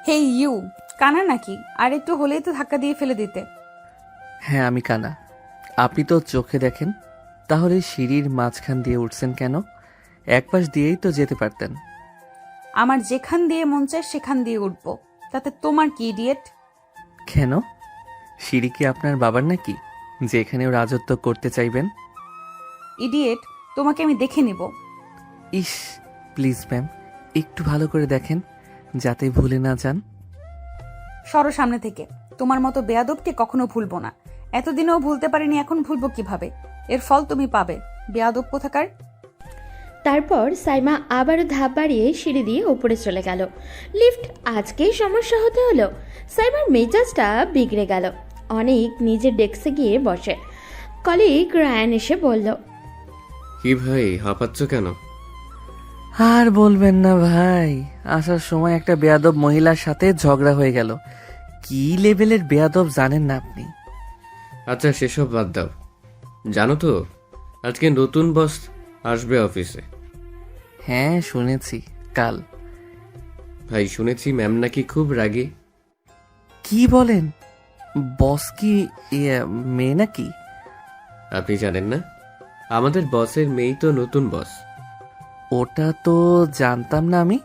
হে you, কানা নাকি? আর একটু হলেই তো ধাক্কা দিয়ে ফেলে দিতে। হ্যাঁ আমি কানা। আপনি তো চোখে দেখেন, তাহলে সিঁড়ির মাঝখান দিয়ে উঠছেন কেন? এক পাশ দিয়েই তো যেতে পারতেন। আমার যেখান দিয়ে মন চায় সেখান দিয়ে উঠবো, তাতে তোমার কি ইডিয়েট? কেন? সিঁড়ি কি আপনার বাবার নাকি, যে এখানেও রাজত্ব করতে চাইবেন? ইডিয়েট, তোমাকে আমি দেখে নিব। ইস, প্লিজ ম্যাম, একটু ভালো করে দেখেন যাতে ভুলে না যান। সরো সামনে থেকে। তোমার মতো বেয়াদবকে কখনো ভুলবো না। এতদিনেও ভুলতে পারিনি, এখন ভুলবো কিভাবে? এর ফল তুমি পাবে, বেয়াদব কোথাকার। তারপর সাইমা আবারও ধাপ বাড়িয়ে সিঁড়ি দিয়ে উপরে চলে গেল। লিফট আজকেই সমস্যা হতে হলো। সাইমার মেজাজটা বিগড়ে গেল। অনেক নিজের ডেস্কে গিয়ে বসে। কলিগ রায়ান এসে বলল, কি ভাই, হাঁপাচ্ছ কেন? আর বলবেন না ভাই, আসার সময় একটা বেয়াদব মহিলার সাথে ঝগড়া হয়ে গেল। কি লেভেলের বেয়াদব জানেন না আপনি? আচ্ছা সেসব বাদ দাও। জানো তো আজকে নতুন বস আসবে অফিসে। হ্যাঁ শুনেছি, কাল। ভাই শুনেছি ম্যাম নাকি খুব রাগী। কি বলেন? বস কি মেয়ে নাকি? আপনি জানেন না, আমাদের বসের মেয়েই তো নতুন বস। ওটা তো জানতাম না আমি।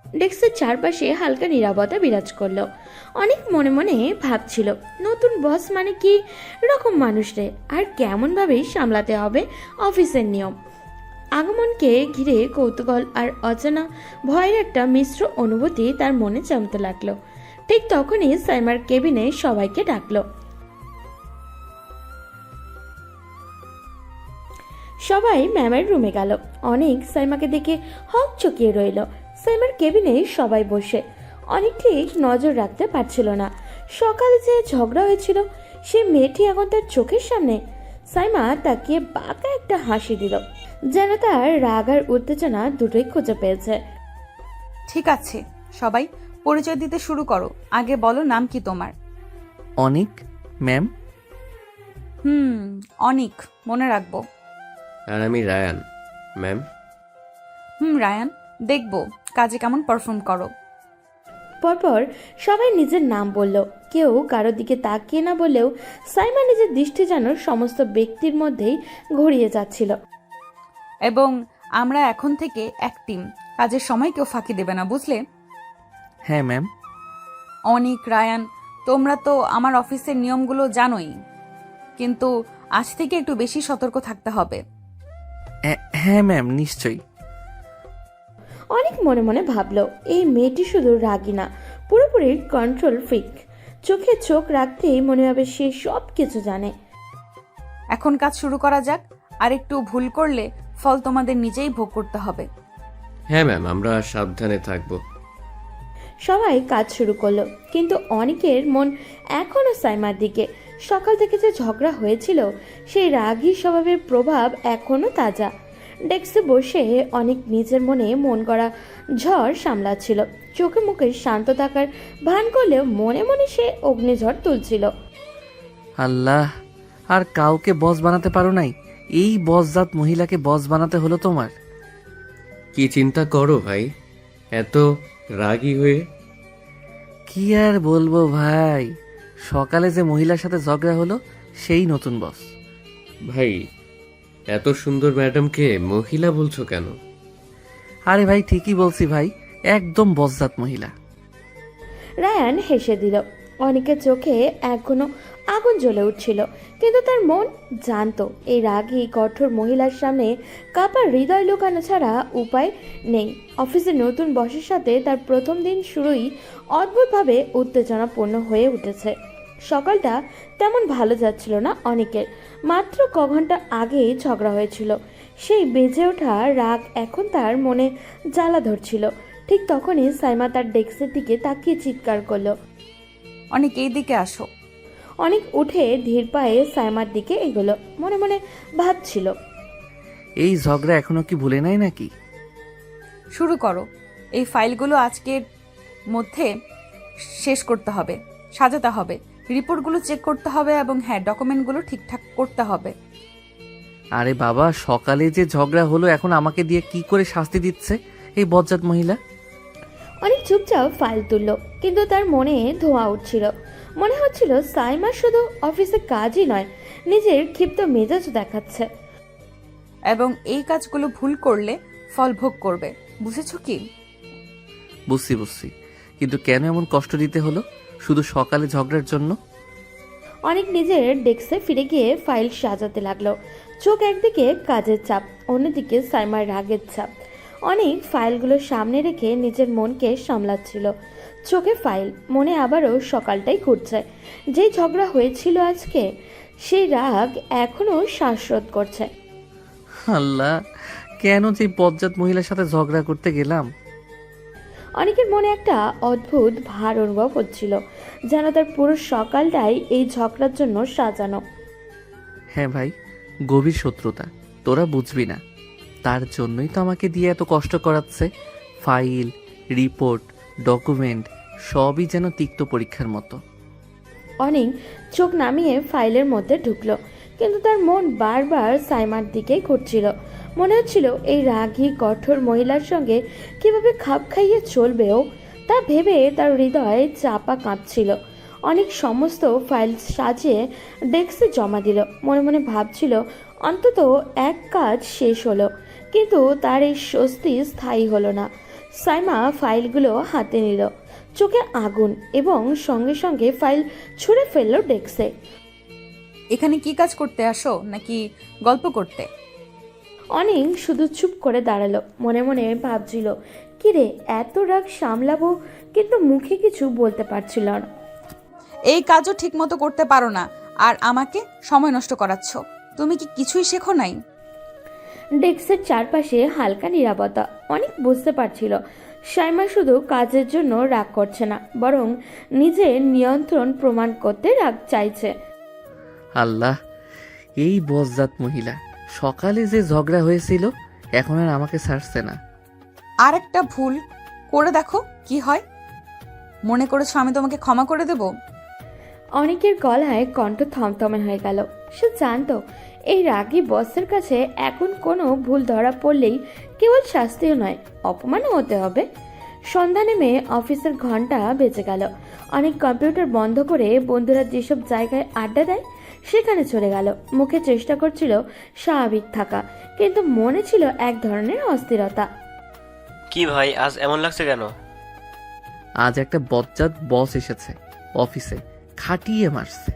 ডেস্কের চারপাশে হালকা নীরবতা বিরাজ করলো। অনেক মনে মনে ভাবছিল, নতুন বস মানে কি রকম মানুষ রে, আর কেমন ভাবে সামলাতে হবে অফিসের নিয়ম। আগমনকে ঘিরে কৌতূহল আর অজানা ভয়ের একটা মিশ্র অনুভূতি তার মনে জমতে লাগলো। ঠিক তখনই সাইমার কেবিনে সবাইকে ডাকলো। সবাই ম্যামের রুমে গেল। অনেক সাইমাকে দেখে হকচকিয়ে রইল। সাইমার কেবিনে সবাই বসে। অনেক ঠিক নজর রাখতে পারছিল না। সকালে যে ঝগড়া হয়েছিল সে মেয়েটি এখন তার চোখের সামনে। সাইমা তাকিয়ে বাঁকা একটা হাসি দিল, যেন তার রাগ আর উত্তেজনা দুটোই খুঁজে পেয়েছে। ঠিক আছে, সবাই পরিচয় দিতে শুরু করো। আগে বলো, নাম কি তোমার? অনিক ম্যাম। অনিক, মনে রাখবো। আর আমি রায়ান ম্যাম। রায়ান, দেখবো কাজে কেমন পারফর্ম করো। পরপর সবাই নিজের নাম বলল। কেউ কারোর দিকে তাকিয়ে না বললেও সাইমা নিজের দৃষ্টি যেন সমস্ত ব্যক্তির মধ্যেই ঘুরিয়ে যাচ্ছিল। এবং আমরা এখন থেকে এক টিম, কাজের সময় কেউ ফাঁকি দেবে না, বুঝলে? হ্যাঁ ম্যাম। অনিক, রায়ান, তোমরা তো আমার অফিসের নিয়মগুলো জানোই, কিন্তু আজ থেকে একটু বেশি সতর্ক থাকতে হবে। হ্যাঁ ম্যাম, নিশ্চয়ই। অনেক মনে মনে ভাবলো, এই মেয়েটি শুধু রাগী না, পুরোপুরি কন্ট্রোল ফ্রিক। চোখে চোখ রাখতেই মনে হবে সে সব কিছু জানে। এখন কাজ শুরু করা যাক। আর একটু ভুল করলে ফল তোমাদের নিজেই ভোগ করতে হবে। হ্যাঁ ম্যাম, আমরা সাবধানে থাকবো। সবাই কাজ শুরু করলো, কিন্তু অনেকের মন এখনো সাইমার দিকে। সকাল থেকে যে ঝগড়া হয়েছিল সেই রাগী স্বভাবের প্রভাব এখনো তাজা। ডেস্কে বসে অনেক নিজের মনে মন করা ঝড় সামলাচ্ছিল। চোখে মুখে শান্ত থাকার ভান করলেও মনে মনে সে অগ্নিঝড় তুলছিল। আল্লাহ, আর কাউকে বস বানাতে পারো নাই? এই বসজাত মহিলাকে বস বানাতে হলো তোমার? কি চিন্তা করো ভাই, এত রাগী হয়ে? কি আর বলবো ভাই, সকালে যে মহিলার সাথে ঝগড়া হলো সেই নতুন বস। ভাই, এত সুন্দর ম্যাডামকে মহিলা বলছো কেন? আরে ভাই ঠিকই বলছি ভাই, একদম বসজাত মহিলা। রায়ান হেসে দিল। অনেকের চোখে এখনো আগুন জ্বলে উঠছিল, কিন্তু তার মন জানতো এই রাগী কঠোর মহিলার সামনে কাপা হৃদয় লুকানো ছাড়া উপায় নেই। অফিসে নতুন বসের সাথে তার প্রথম দিন শুরুই অদ্ভুতভাবে উত্তেজনাপূর্ণ হয়ে উঠেছে। সকালটা তেমন ভালো যাচ্ছিল না অনেকের। মাত্র ক ঘন্টা আগেই ঝগড়া হয়েছিল। সেই বেজে ওঠা রাগ এখন তার মনে জ্বালা ধরছিল। ঠিক তখনই সাইমা তার ডেস্কের দিকে তাকিয়ে চিৎকার করলো, অনেক এই দিকে আসো। অনেক উঠে ধীর পায়ে সাইমার দিকে এগোলো। মনে মনে ভাবছিল, এই ঝগড়া এখনো কি ভুলে নাই নাকি? শুরু করো। এই ফাইলগুলো আজকের মধ্যে শেষ করতে হবে, সাজাতে হবে, রিপোর্টগুলো চেক করতে হবে, এবং হ্যাঁ, ডকুমেন্টগুলো ঠিকঠাক করতে হবে। আরে বাবা, সকালে যে ঝগড়া হলো এখন আমাকে দিয়ে কি করে শাস্তি দিচ্ছে এই বজ্জাত মহিলা? অনেক চুপচাপ ফাইল তুলল, কিন্তু তার মনে ধোঁয়া উঠছিল। মনে হচ্ছিল সাইমা শুধু অফিসে কাজই নয়, নিজের ক্ষিপ্ত মেজাজও দেখাচ্ছে। এবং এই কাজগুলো ভুল করলে ফল ভোগ করবে, বুঝেছো কি? বুঝছি, কিন্তু কেন এমন কষ্ট দিতে হলো শুধু সকালে ঝগড়ার জন্য? অনেক নিজের ডেস্কে ফিরে গিয়ে ফাইল সাজাতে লাগলো। চোখ একদিকে কাজের চাপ, অন্যদিকে সাইমার রাগের চাপ। অনেক ফাইলগুলো সামনে রেখে নিজের মনকে সামলাচ্ছিল। চোখে ফাইল, মনে আবারও সকালটাই ঘুরছে। যে ঝগড়া হয়েছিল আজকে, সেই রাগ এখনো শ্বাসরোধ করছে। আল্লাহ, কেন যে বজ্জাত মহিলার সাথে ঝগড়া করতে গেলাম? অনেকের মনে একটা অদ্ভুত ভার অনুভব হচ্ছিল, যেন তার পুরো সকালটাই এই ঝগড়ার জন্য সাজানো। হ্যাঁ ভাই, গভীর শত্রুতা, তোরা বুঝবি না। তার জন্যই তো আমাকে দিয়ে এত কষ্ট করাচ্ছে। ফাইল, রিপোর্ট, ডকুমেন্ট সবই যেন তিক্ত পরীক্ষার মতো। অনেক চোখ নামিয়ে ফাইলের মধ্যে ঢুকলো, কিন্তু তার মন বারবার সাইমার দিকেই ঘুরছিল। মনে হচ্ছিল এই রাগী কঠোর মহিলার সঙ্গে কিভাবে খাপ খাইয়ে চলবেও, তা ভেবে তার হৃদয়ে চাপা কাঁপছিল। অনেক সমস্ত ফাইল সাজিয়ে ডেস্কে জমা দিল। মনে মনে ভাবছিল অন্তত এক কাজ শেষ হলো, কিন্তু তার এই স্বস্তি স্থায়ী হলো না। সাইমা ফাইলগুলো হাতে নিল, চোখে আগুন, এবং সঙ্গে সঙ্গে ফাইল ছুঁড়ে ফেললো ডেস্কে। এখানে কি কাজ করতে আসো, নাকি গল্প করতে? অনেক শুধু চুপ করে দাঁড়ালো, মনে মনে ভাবছিল কিরে এত রাগ সামলাবো, কিন্তু মুখে কিছু বলতে পারছিল না। এই কাজও ঠিক মতো করতে পারো না, আর আমাকে সময় নষ্ট করাচ্ছ। তুমি কি কিছুই শেখো নাই? ডেস্কের চারপাশে হালকা নীরবতা। অনেক বুঝতে পারছিল সাইমা শুধু কাজের জন্য রাগ করছে না, বরং নিজের নিয়ন্ত্রণ প্রমাণ করতে রাগ চাইছে। আল্লাহ, এই বজ্জাত মহিলা সকালে যে ঝগড়া হয়েছিল এখন আর আমাকে ছাড়ছে না। আর একটা ভুল করে দেখো কি হয়। মনে করেছো আমি তোমাকে ক্ষমা করে দেব? অনেকের গলায় কণ্ঠ থমথমে হয়ে গেল। সে জানতো এই রাগী বসের কাছে এখন কোনো ভুল ধরা পড়লেই কেবল শাস্তিও নয়, অপমানও হতে হবে। সন্ধ্যা নেমে অফিসের ঘন্টা বেজে গেল। অনেক কম্পিউটার বন্ধ করে বন্ধুরা যেসব জায়গায় আড্ডা দেয় সেখানে চলে গেল। মুখে চেষ্টা করছিল স্বাভাবিক থাকা, কিন্তু মনে ছিল এক ধরনের অস্থিরতা। কি ভাই, আজ এমন লাগছে কেন? আজ একটা বজ্জাত বস এসেছে অফিসে, খাটিয়ে মারছে।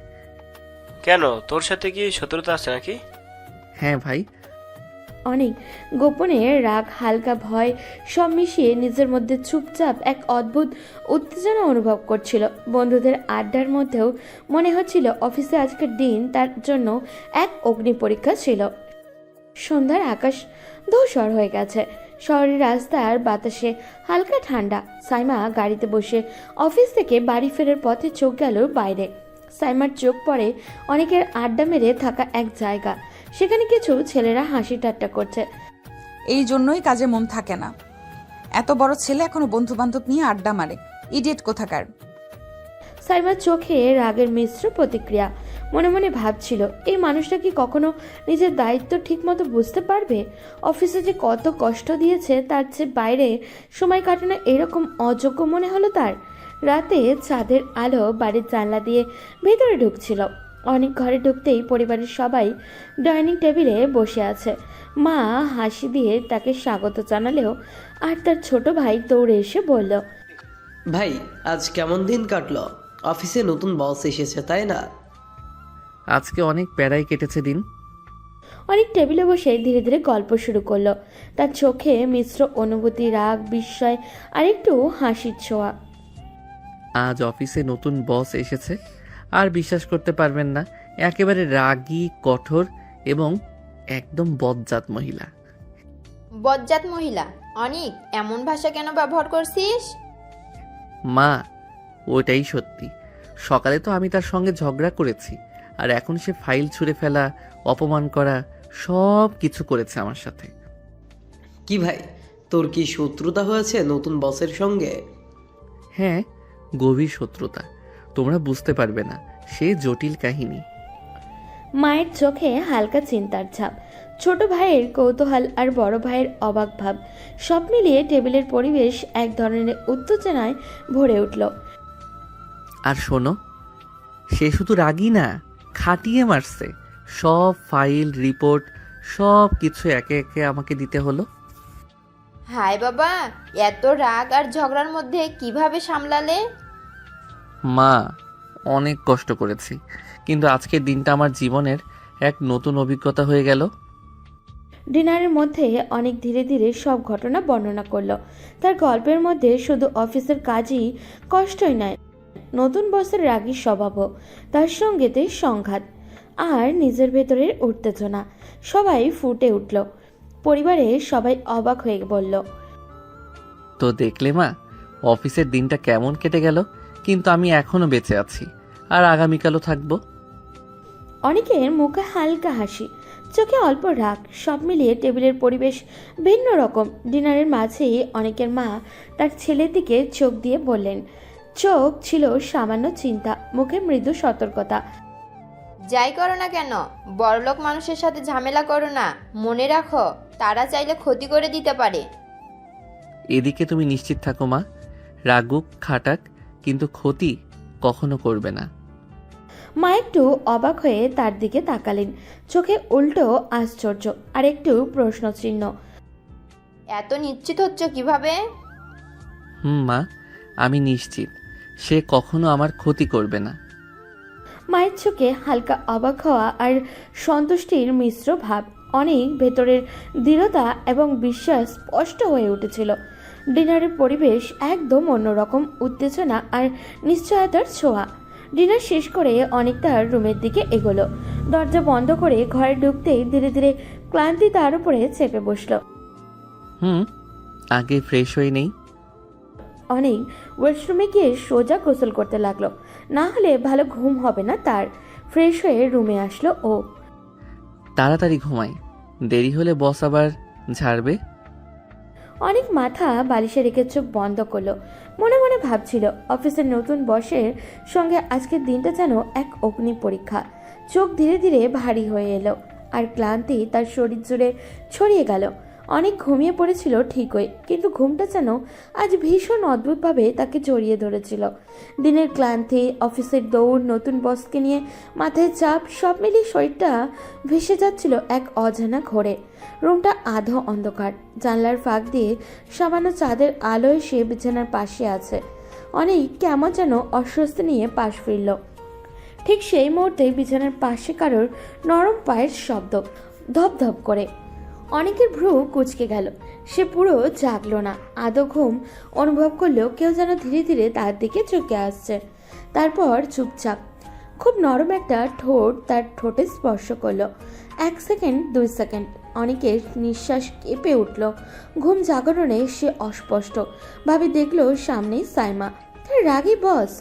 কেন, তোর সাথে কি শত্রুতা আছে নাকি? হ্যাঁ ভাই। অনেক গোপনে রাগ, হালকা ভয় সব মিশিয়ে নিজের মধ্যে চুপচাপ এক অদ্ভুত উত্তেজনা অনুভব করছিল। বন্ধুদের আড্ডার মধ্যেও মনে হচ্ছিল অফিসে আজকের দিন তার জন্য এক অগ্নি পরীক্ষা ছিল। সন্ধ্যার আকাশ ধূসর হয়ে গেছে, শহরের রাস্তার বাতাসে হালকা ঠান্ডা। সাইমা গাড়িতে বসে অফিস থেকে বাড়ি ফেরার পথে চোখ গেল বাইরে। সাইমার চোখ পড়ে অনেকের আড্ডা মেরে থাকা এক জায়গা। সেখানে কিছু ছেলেরা হাসি ঠাট্টা করছে। এই জন্যই কাজে মন থাকে না। এত বড় ছেলে এখনো বন্ধু বান্ধব নিয়ে আড্ডা মারে, ইডিয়েট কোথাকার। সাইমার চোখে রাগের মিশ্র প্রতিক্রিয়া। মনে মনে ভাবছিল এই মানুষটা কি কখনো নিজের দায়িত্ব ঠিকমতো বুঝতে পারবে? অফিসে যে কত কষ্ট দিয়েছে, তার চেয়ে বাইরে সময় কাটানো এরকম অযোগ্য মনে হলো তার। রাতে চাঁদের আলো বাড়ির জানলা দিয়ে ভেতরে ঢুকছিল। অনেক ঘরে ঢুকতেই পরিবারের সবাই ডাইনিং টেবিলে বসে আছে। মা হাসি দিয়ে তাকে স্বাগত জানালেও, আর তার ছোট ভাই দৌড়ে এসে বলল, ভাই, আজ কেমন দিন কাটলো? অফিসে নতুন বস এসেছে তাই না? আজকে অনেক প্যারাই কেটেছে দিন। অনেক টেবিলে বসে ধীরে ধীরে গল্প শুরু করলো। তার চোখে মিশ্র অনুভূতি, রাগ, বিস্ময় আর একটু হাসির ছোঁয়া। আজ অফিসে নতুন বস এসেছে, আর বিশ্বাস করতে পারবেন না, একেবারে রাগী, কঠোর এবং একদম বজ্জাত মহিলা। বজ্জাত মহিলা? অনেক এমন ভাষা কেন ব্যবহার করছিস? মা, ওটাই সত্যি। সকালে তো আমি তার সঙ্গে ঝগড়া করেছি, আর এখন সে ফাইল ছুঁড়ে ফেলা, অপমান করা সব কিছু করেছে আমার সাথে। কি ভাই, তোর কি শত্রুতা হয়েছে নতুন বসের সঙ্গে? হ্যাঁ, গভীর শত্রুতা। তোমরা বুঝতে পারবে না, সে জটিল কাহিনী। মায়ের চোখে হালকা চিন্তার ছাপ। ছোট ভাইয়ের কৌতূহল আর বড় ভাইয়ের অবাক ভাব সব মিলিয়ে টেবিলের পরিবেশ এক ধরনের উত্তেজনায় ভরে উঠল। আর শোনো, সে শুধু রাগী না, খাটিয়ে মারছে। সব ফাইল রিপোর্ট সব কিছু একে একে আমাকে দিতে হলো। হায় বাবা, এত রাগ আর ঝগড়ার মধ্যে কিভাবে সামলালে? মা, অনেক কষ্ট করেছি, কিন্তু আজকের দিনটা আমার জীবনের এক নতুন অভিজ্ঞতা হয়ে গেল। ডিনারের মধ্যে অনেক ধীরে ধীরে সব ঘটনা বর্ণনা করলো। তার গল্পের মধ্যে শুধু অফিসের কাজই কষ্টই নয়, নতুন বসের রাগী স্বভাবও, তার সঙ্গেতে সংঘাত আর নিজের ভেতরের উত্তেজনা সবাই ফুটে উঠল। পরিবারে সবাই অবাক হয়ে বলল, তো দেখলে মা, অফিসের দিনটা কেমন কেটে গেল, কিন্তু আমি এখনো বেঁচে আছি আর আগামীকালও থাকবো। অনেকের মুখে হালকা হাসি, চোখে অল্প রাগ, সব মিলিয়ে টেবিলের পরিবেশ ভিন্ন রকম। ডিনারের মাঝেই অনেকের মা তার ছেলের দিকে চোখ দিয়ে বললেন, চোখ ছিল সামান্য চিন্তা, মুখে মৃদু সতর্কতা। যাই করো না কেন, বড়লোক মানুষের সাথে ঝামেলা করো না, মনে রাখো তারা চাইলে ক্ষতি করে দিতে পারে। এদিকে তুমি নিশ্চিত থাকো মা, রাগুক খাটাক, কিন্তু ক্ষতি কখনো করবে না। মা একটু অবাক হয়ে তার দিকে তাকালেন, চোখে উল্টো আশ্চর্য আর একটু প্রশ্নচিহ্ন। এত নিশ্চিত হচ্ছ কিভাবে? মা, আমি নিশ্চিত সে কখনো আমার ক্ষতি করবে না। মায়ের চোখে হালকা অবাক হওয়া আর সন্তুষ্টির মিশ্র ভাব, অনেক ভেতরের দৃঢ়তা এবং বিশ্বাস স্পষ্ট হয়ে উঠেছিল। ডিনারের পরিবেশ একদম অন্যরকম, উত্তেজনা আর নিশ্চয়তার ছোঁয়া। ডিনার শেষ করে অনেক তার রুমের দিকে এগোলো। দরজা বন্ধ করে ঘরে ঢুকতেই ধীরে ধীরে ক্লান্তি তার উপরে চেপে বসলো। আগে ফ্রেশ হয়ে নেই। অনেক ওয়াশরুমে গিয়ে সোজা গোসল করতে লাগলো, না হলে ভালো ঘুম হবে না তার। ফ্রেশ হয়ে রুমে আসলো ও। তাড়াতাড়ি ঘুমাই, দেরি হলে বস আবার ঝাড়বে। অনেক মাথা বালিশে রেখে চোখ বন্ধ করলো। মনে মনে ভাবছিল, অফিসের নতুন বসের সঙ্গে আজকের দিনটা যেন এক অগ্নি পরীক্ষা। চোখ ধীরে ধীরে ভারী হয়ে এলো আর ক্লান্তি তার শরীর জুড়ে ছড়িয়ে গেল। অনেক ঘুমিয়ে পড়েছিল ঠিকই, কিন্তু ঘুমটা যেন আজ ভীষণ অদ্ভুতভাবে তাকে জড়িয়ে ধরেছিল। দিনের ক্লান্তি, অফিসের দৌড়, নতুন বসকে নিয়ে মাথায় চাপ, সব মিলিয়ে শরীরটা ভেসে যাচ্ছিল এক অজানা ঘোরে। রুমটা আধো অন্ধকার, জানলার ফাঁক দিয়ে সামান্য চাঁদের আলোয় সে বিছানার পাশে আছে। অনেক কেমন যেন অস্বস্তি নিয়ে পাশ ফিরল। ঠিক সেই মুহূর্তে বিছানার পাশে কারোর নরম পায়ের শব্দ, ধপধপ করে। অনেকের ভ্রু কুঁচকে গেল, সে পুরো জাগলো না, আদৌ ঘুম অনুভব করলেও কেউ যেন ধীরে ধীরে তার দিকে ঝুঁকে আসছে। তারপর চুপচাপ খুব নরম একটা ঠোঁট তার ঠোঁটে স্পর্শ করলো। 1 সেকেন্ড, 2 সেকেন্ড, অনেকের নিঃশ্বাস কেঁপে উঠল। ঘুম জাগরণে সে অস্পষ্ট ভাবে দেখলো সামনে সাইমা, তার রাগী বস।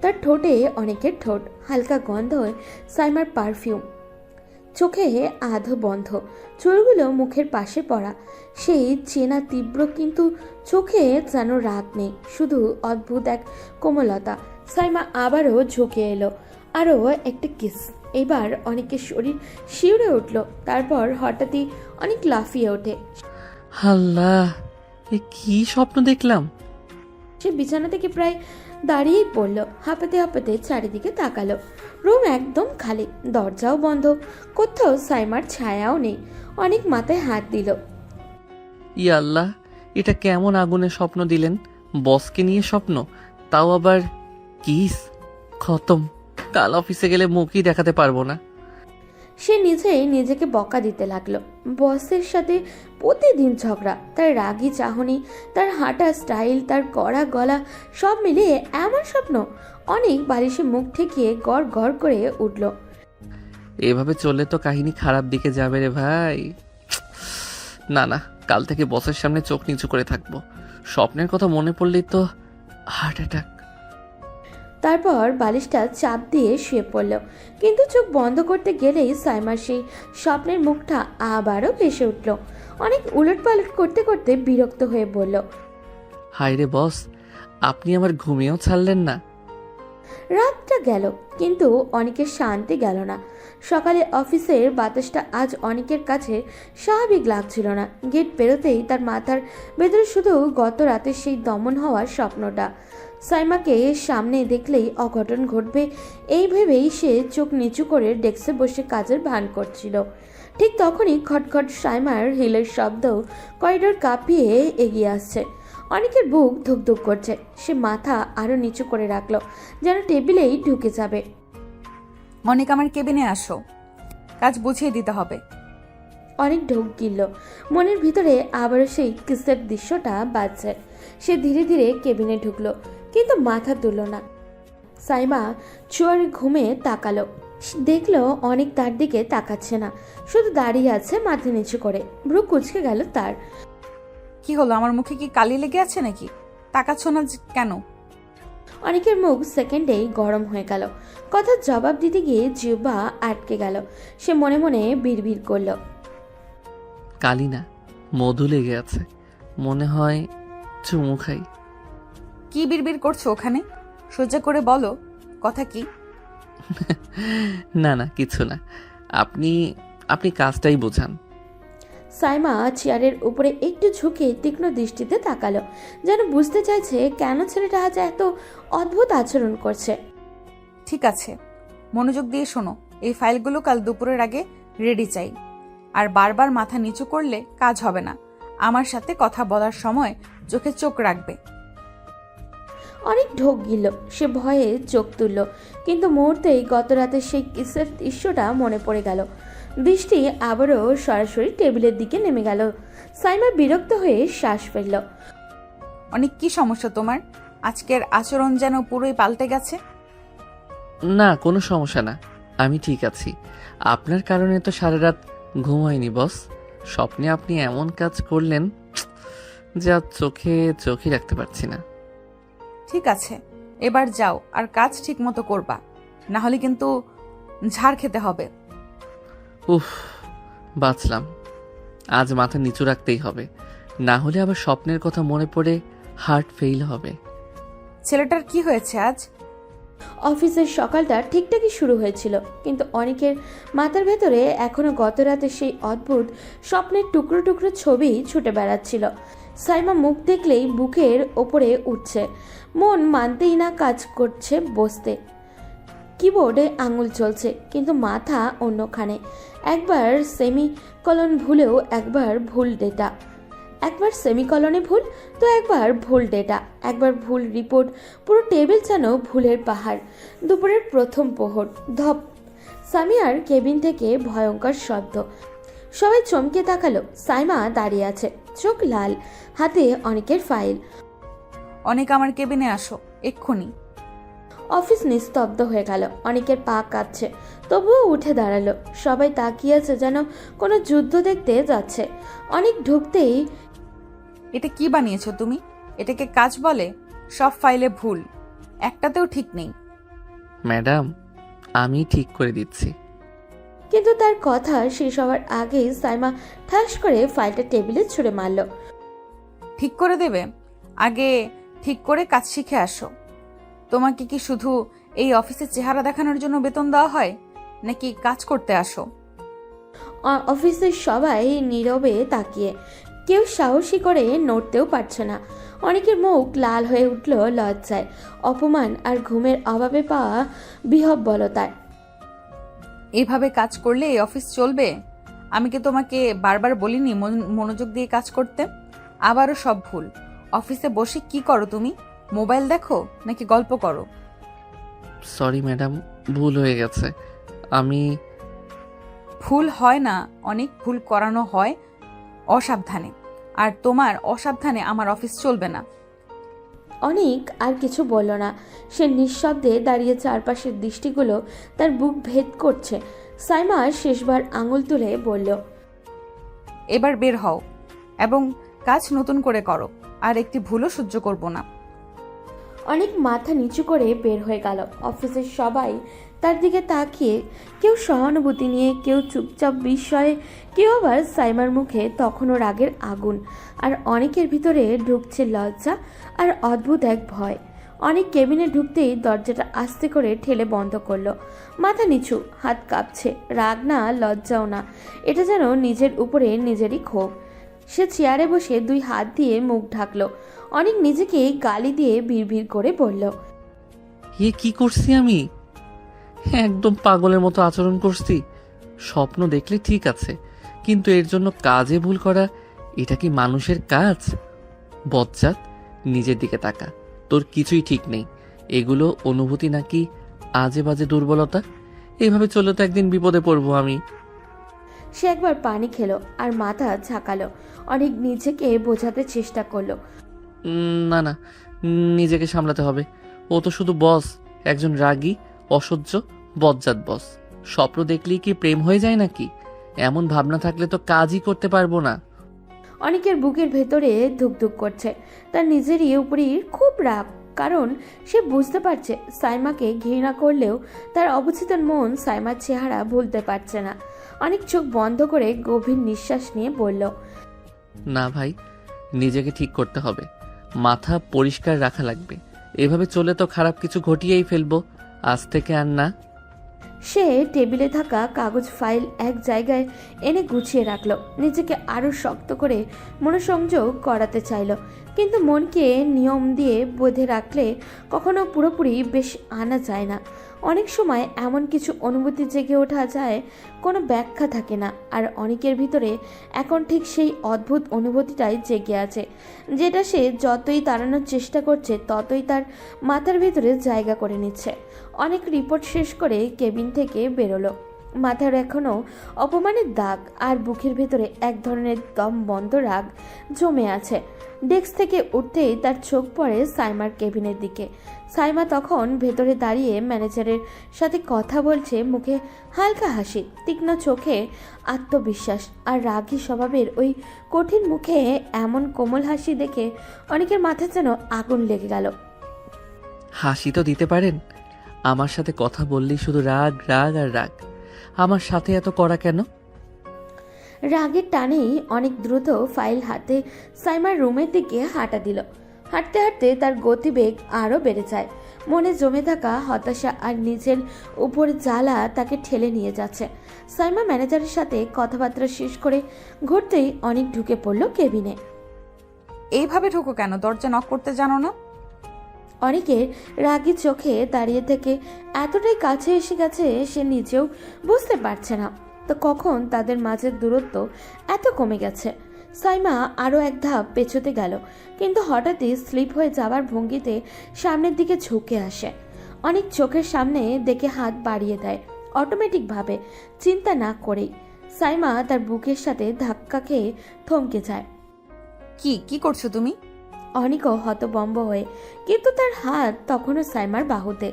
তার ঠোঁটে অনেকের ঠোঁট, হালকা গন্ধ সাইমার পারফিউম। চোখে আধো বন্ধ, চুলগুলো মুখের পাশে পড়া, সেই চেনা তীব্র, কিন্তু চোখে যেন রাগ নেই, শুধু অদ্ভুত এক কোমলতা। সাইমা আবারও ঝুঁকে এলো, আরও একটা কিস। এবার অনেকের শরীর শিউরে উঠল, তারপর হঠাৎই অনেক লাফিয়ে ওঠে। আল্লাহ, এ কি স্বপ্ন দেখলাম! সে বিছানা থেকে প্রায় দাঁড়িয়েই পড়ল, হাঁপাতে হাঁপাতে চারিদিকে তাকালো। রুম একদম খালি, দরজাও বন্ধ, কোথাও সাইমার ছায়াও নেই। অনেক মাথায় হাত দিল। ই আল্লাহ, এটা কেমন আগুনের স্বপ্ন দিলেন! বসকে নিয়ে স্বপ্ন, তাও আবার কিস! খতম, কাল অফিসে গেলে মুখই দেখাতে পারবো না। সে নিজেই নিজেকে বকা দিতে লাগলো। বসের সাথে প্রতিদিন ঝগড়া, তার রাগী চাহনি, তার হাঁটা স্টাইল, তার কড়া গলা, সব মিলিয়ে এমন স্বপ্ন। অনেক বালিশে মুখ ঠেকিয়ে গড় গড় করে উঠল। এভাবে চললে তো কাহিনী খারাপ দিকে যাবে রে ভাই। না না, কাল থেকে বসের সামনে চোখ নিচু করে থাকবো। স্বপ্নের কথা মনে পড়লেই তো হার্ট অ্যাটাক। তারপর বালিশটা চাপ দিয়ে শুয়ে পড়ল, কিন্তু চোখ বন্ধ করতে গেলেই সাইমার সেই স্বপ্নের মুখটা আবারও ভেসে উঠল। অনেক উলট পালট করতে করতে বিরক্ত হয়ে বলল, হায় রে বস, আপনি আমার ঘুমিয়েও ছাড়লেন না। রাতটা গেল, কিন্তু অনেকের শান্তি গেল না। সকালে অফিসের বাতাসটা আজ অনেকের কাছে স্বাভাবিক লাগছিল না। গেট পেরোতেই তার মাথার ভেতরে শুধু গত রাতে সেই দমন হওয়ার স্বপ্নটা। সাইমাকে সামনে দেখলেই অঘটন ঘটবে এই ভেবেই সে চোখ নিচু করে ডেস্কে বসে কাজের ভান করছিল। ঠিক তখনই খটখট সাইমার হিলের শব্দ করিডোর কাঁপিয়ে এগিয়ে আসছে। অনেকের বুক ধুকধুক করছে। সে মাথা আরো নিচু করে রাখলো, যেন টেবিলেই ঢুকে যাবে। অনেক আমার কেবিনে আসো, কাজ বুঝিয়ে দিতে হবে। অনেক ঢোক গিলল। মনের ভিতরে আবারও সেই কিসের দৃশ্যটা বাজছে। সে ধীরে ধীরে কেবিনে ঢুকলো, কিন্তু মাথা তুলল না। সাইমা চোর ঘুমে তাকালো, দেখলো অনেক তার দিকে তাকাচ্ছে না, শুধু দাঁড়িয়ে আছে মাথা নিচু করে। ভ্রু কুঁচকে গেল তার। কি হলো, আমার মুখে কি কালি লেগে আছে নাকি? তাকাচ্ছ না কেন? অনেকের মুখ সেকেন্ডেই গরম হয়ে গেল। কথার জবাব দিতে গিয়ে জিহ্বা আটকে গেল। সে মনে মনে বিড়বিড় করল, কালি না, মধু লেগে আছে, মনে হয় চুমু খাই। কি বিড়বিড় করছো ওখানে? সোজা করে বলো, কথা কি? না না, কিছু না, আপনি আপনি কাজটাই বোঝান। সাইমা চেয়ারের উপরে একটু ঝুঁকে তীক্ষ্ণ দৃষ্টিতে তাকালো, যেন বুঝতে চাইছে কেন ছেলেটা আজ এত অদ্ভুত আচরণ করছে। ঠিক আছে, মনোযোগ দিয়ে শোনো। এই ফাইলগুলো কাল দুপুরের আগে রেডি চাই। আর বারবার মাথা নিচু করলে কাজ হবে না। আমার সাথে কথা বলার সময় চোখে চোখ রাখবে। অনেক ঢোক গিল। সে ভয়ে চোখ তুলল, কিন্তু মুহূর্তেই গত রাতে সেই কিসের দৃশ্যটা মনে পড়ে গেল। দৃষ্টি আবারও সরাসরি টেবিলের দিকে নেমে গেল। সাইমা বিরক্ত হয়ে শ্বাস ফেলল। অনেক কি সমস্যা তোমার? আজকের আচরণ যেন পুরোই পাল্টে গেছে। না, কোনো সমস্যা না, আমি ঠিক আছি। আপনার কারণে তো সারা রাত ঘুম হয়নি বস। স্বপ্নে আপনি এমন কাজ করলেন যে আজ চোখে রাখতে পারছি না। ঠিক আছে, এবার যাও আর কাজ ঠিক মতো করবা, না হলে কিন্তু ঝাড় খেতে হবে। উফ, বাঁচলাম। আজ মাথা নিচু রাখতেই হবে, না হলে আবার স্বপ্নের কথা মনে পড়ে হার্ট ফেইল হবে। ছেলেটার কি হয়েছে আজ? অফিসের সকালটা ঠিকঠাকই শুরু হয়েছিল, কিন্তু অনেকের মাথার ভেতরে এখনো গত রাতে সেই অদ্ভুত স্বপ্নের টুকরো টুকরো ছবি ছুটে বেড়াচ্ছিল। সাইমা মুখ দেখলেই বুকের ওপরে উঠছে, মন মানতেই না কাজ করছে বসতে। কিবোর্ডে আঙুল চলছে, কিন্তু মাথা অন্যখানে। একবার সেমিকলন ভুলেও একবার ভুল ডেটা, একবার সেমিকলনে ভুল তো একবার ভুল ডেটা, একবার ভুল রিপোর্ট। পুরো টেবিল যেন ভুলের পাহাড়। দুপুরের প্রথম প্রহর। ধপ। সামিয়ার কেবিন থেকে ভয়ঙ্কর শব্দ। সবাই চমকে তাকালো। সাইমা দাঁড়িয়ে আছে, চোখ লাল, হাতে অনেকের ফাইল। অনেক আমার কেবিনে আসো এক্ষুনি। অফিস নিস্তব্ধ হয়ে গেল। অনেকের পা কাঁপছে, তবুও উঠে দাঁড়ালো। সবাই তাকিয়ে আছে, যেন কোনো যুদ্ধ দেখতে যাচ্ছে। অনেক ঢুকতেই, এটা কি বানিয়েছো তুমি? এটাকে কাজ বলে? সব ফাইলে ভুল, একটাতেও ঠিক নেই। ম্যাডাম, আমি ঠিক করে দিচ্ছি। কিন্তু তার কথা শেষ হওয়ার আগেই সাইমা ঠাস করে ফাইলটা টেবিলে ছুঁড়ে মারল। ঠিক করে দেবে? আগে ঠিক করে কাজ শিখে আসো। তোমাকে কি শুধু এই অফিসে চেহারা দেখানোর জন্য বেতন দেওয়া হয়, নাকি কাজ করতে আসো? অফিসের সবাই নীরবে তাকিয়ে, কেউ সাহসী করে নড়তেও পারছে না। অনেকের মুখ লাল হয়ে উঠল লজ্জায়, অপমান আর ঘুমের অভাবে পাওয়া বিহ্বলতায়। এইভাবে কাজ করলে এই অফিস চলবে? আমি কি তোমাকে বারবার বলিনি মনোযোগ দিয়ে কাজ করতে? আবারও সব ভুল। অফিসে বসে কি করো তুমি? মোবাইল দেখো নাকি গল্প করো? সরি ম্যাডাম, ভুল হয়ে গেছে। আমি ভুল হয় না, অনেক ভুল করানো হয় অসাবধানে। আর তোমার অসাবধানে আমার অফিস চলবে না। অনেক আর কিছু বলল না। সে নিঃশব্দে দাঁড়িয়ে চারপাশের দৃষ্টিগুলো তার বুক ভেদ করছে। সাইমা শেষবার আঙুল তুলে বলল, এবার বের হও এবং কাজ নতুন করে করো। আর একটি ভুলও সহ্য করব না। অনেক মাথা নিচু করে বের হয়ে গেল। অফিসের সবাই তার দিকে তাকিয়ে, কেউ সহানুভূতি নিয়ে, কেউ চুপচাপ বিস্ময়ে, কেউ আবার সাইমার মুখে তখনও রাগের আগুন। আর অনেকের ভিতরে ঢুকছে লজ্জা আর অদ্ভুত এক ভয়। অনেক কেবিনে ঢুকতেই দরজাটা আস্তে করে ঠেলে বন্ধ করলো। মাথা নিচু, হাত কাঁপছে, রাগ না লজ্জাও না, এটা যেন নিজের উপরে নিজেরই ক্ষোভ। সে চেয়ারে বসে 2 হাত দিয়ে মুখ ঢাকলো। অনেক নিজেকে গালি দিয়ে ভিড় করে বলল, কি করছি আমি? একদম পাগলের মতো আচরণ করছি। স্বপ্ন দেখলে ঠিক আছে, কিন্তু এর জন্য কাজে ভুল করা, এটা কি মানুষের কাজ? বজ্জাত, নিজের দিকে তাকা, তোর কিছুই ঠিক নেই। এগুলো অনুভূতি নাকি আজে বাজে দুর্বলতা? এইভাবে চলে তো একদিন বিপদে পড়বো আমি। সে একবার পানি খেলো আর মাথা ঝাঁকালো। অনেক নিজেকে বোঝাতে চেষ্টা করলো। না না, নিজেকে সামলাতে হবে। ও তো শুধু বস, একজন রাগী অসহ্য বজ্জাত বস। স্বপ্ন দেখলেই কি প্রেম হয়ে যায় নাকি? এমন ভাবনা থাকলে তো কাজই করতে পারবো না। অনেকের বুকের ভেতরে ধুকধুক করছে। তার নিজেরই উপরই খুব রাগ, কারণ সে বুঝতে পারছে সাইমাকে ঘৃণা করলেও তার অবচেতন মন সাইমার চেহারা ভুলতে পারছে না। অনেক চোখ বন্ধ করে গভীর নিঃশ্বাস নিয়ে বলল, না ভাই, নিজেকে ঠিক করতে হবে, মাথা পরিষ্কার রাখা লাগবে। এভাবে চলে তো খারাপ কিছু ঘটিয়েই ফেলবো। আজ থেকে আর না। সে টেবিলে থাকা কাগজ ফাইল এক জায়গায় এনে গুছিয়ে রাখলো। নিজেকে আরো শক্ত করে মনোসংযোগ করাতে চাইল, কিন্তু মনকে নিয়ম দিয়ে বেঁধে রাখলে কখনো পুরোপুরি বেশ আনা যায় না। অনেক সময় এমন কিছু অনুভূতি জেগে ওঠা যায়, কোনো ব্যাখ্যা থাকে না, আর অনেকের ভিতরে এখন ঠিক সেই অদ্ভুত অনুভূতিটাই জেগে আছে, যেটা সে যতই তাড়ানোর চেষ্টা করছে ততই তার মাথার ভিতরে জায়গা করে নিচ্ছে। অনেক রিপোর্ট শেষ করে কেবিন থেকে বেরোলো। মাথার এখনও অপমানের দাগ আর বুকের ভেতরে এক ধরনের দম বন্ধ রাগ জমে আছে। ডেস্ক থেকে উঠতেই তার চোখ পড়ে সাইমার কেবিনের দিকে। সাইমা তখন ভেতরে দাঁড়িয়ে ম্যানেজারের সাথে কথা বলছে, মুখে হালকা হাসি, তীক্ষ্ণ চোখে আত্মবিশ্বাস, আর রাগী স্বভাবের ওই কঠিন মুখে এমন কোমল হাসি দেখে অনেকের মাথায় যেন আগুন লেগে গেল। হাসি তো দিতে পারেন। আমার সাথে কথা বললেই শুধু রাগ রাগ আর রাগ। আমার সাথে এত করা কেন? রাগের টানেই অনেক দ্রুত ফাইল হাতে সাইমার রুমের দিকে হাঁটা দিল। হাঁটতে হাঁটতে তার গতিবেগ আরও বেড়ে যায়। মনে জমে থাকা হতাশা আর নিজের উপর জ্বালা তাকে ঠেলে নিয়ে যাচ্ছে। সাইমা ম্যানেজারের সাথে কথাবার্তা শেষ করে ঘুরতেই অনেক ঢুকে পড়ল কেবিনে। এইভাবে ঢোকো কেন? দরজা নক করতে জানো না? অনেকের রাগী চোখে দাঁড়িয়ে থেকে এতটাই কাছে এসে গেছে সে নিজেও বুঝতে পারছে না তো কখন তাদের মাঝের দূরত্ব এত কমে গেছে। সাইমা আরও এক ধাপ পেছোতে গেল, কিন্তু হঠাৎই স্লিপ হয়ে যাওয়ার ভঙ্গিতে সামনের দিকে ঝুঁকে আসে। অনেক চোখের সামনে দেখে হাত বাড়িয়ে দেয় অটোমেটিকভাবে, চিন্তা না করেই। সাইমা তার বুকের সাথে ধাক্কা খেয়ে থমকে যায়। কি করছো তুমি? অনিকও হতবম্ব হয়ে, কিন্তু তার হাত তখনও সাইমার বাহুতে।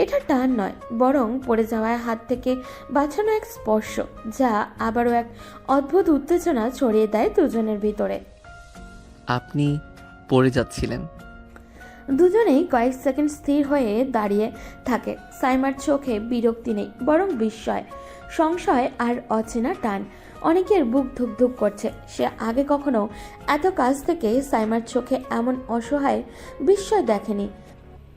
এটা টান নয়, বরং পড়ে যাওয়ার হাত থেকে বাঁচানো এক স্পর্শ, যা আবারও এক অদ্ভুত উত্তেজনা ছড়িয়ে দেয় দুজনের ভিতরে। আপনি পড়ে যাচ্ছিলেন। দুজনেই কয়েক সেকেন্ড স্থির হয়ে দাঁড়িয়ে থাকে। সাইমার চোখে বিরক্তি নেই, বরং বিস্ময়, সংশয় আর অচেনা টান। অনেকের বুক ধুকধুক করছে। সে আগে কখনো এত কাছ থেকে সাইমার চোখে এমন অসহায় বিস্ময় দেখেনি।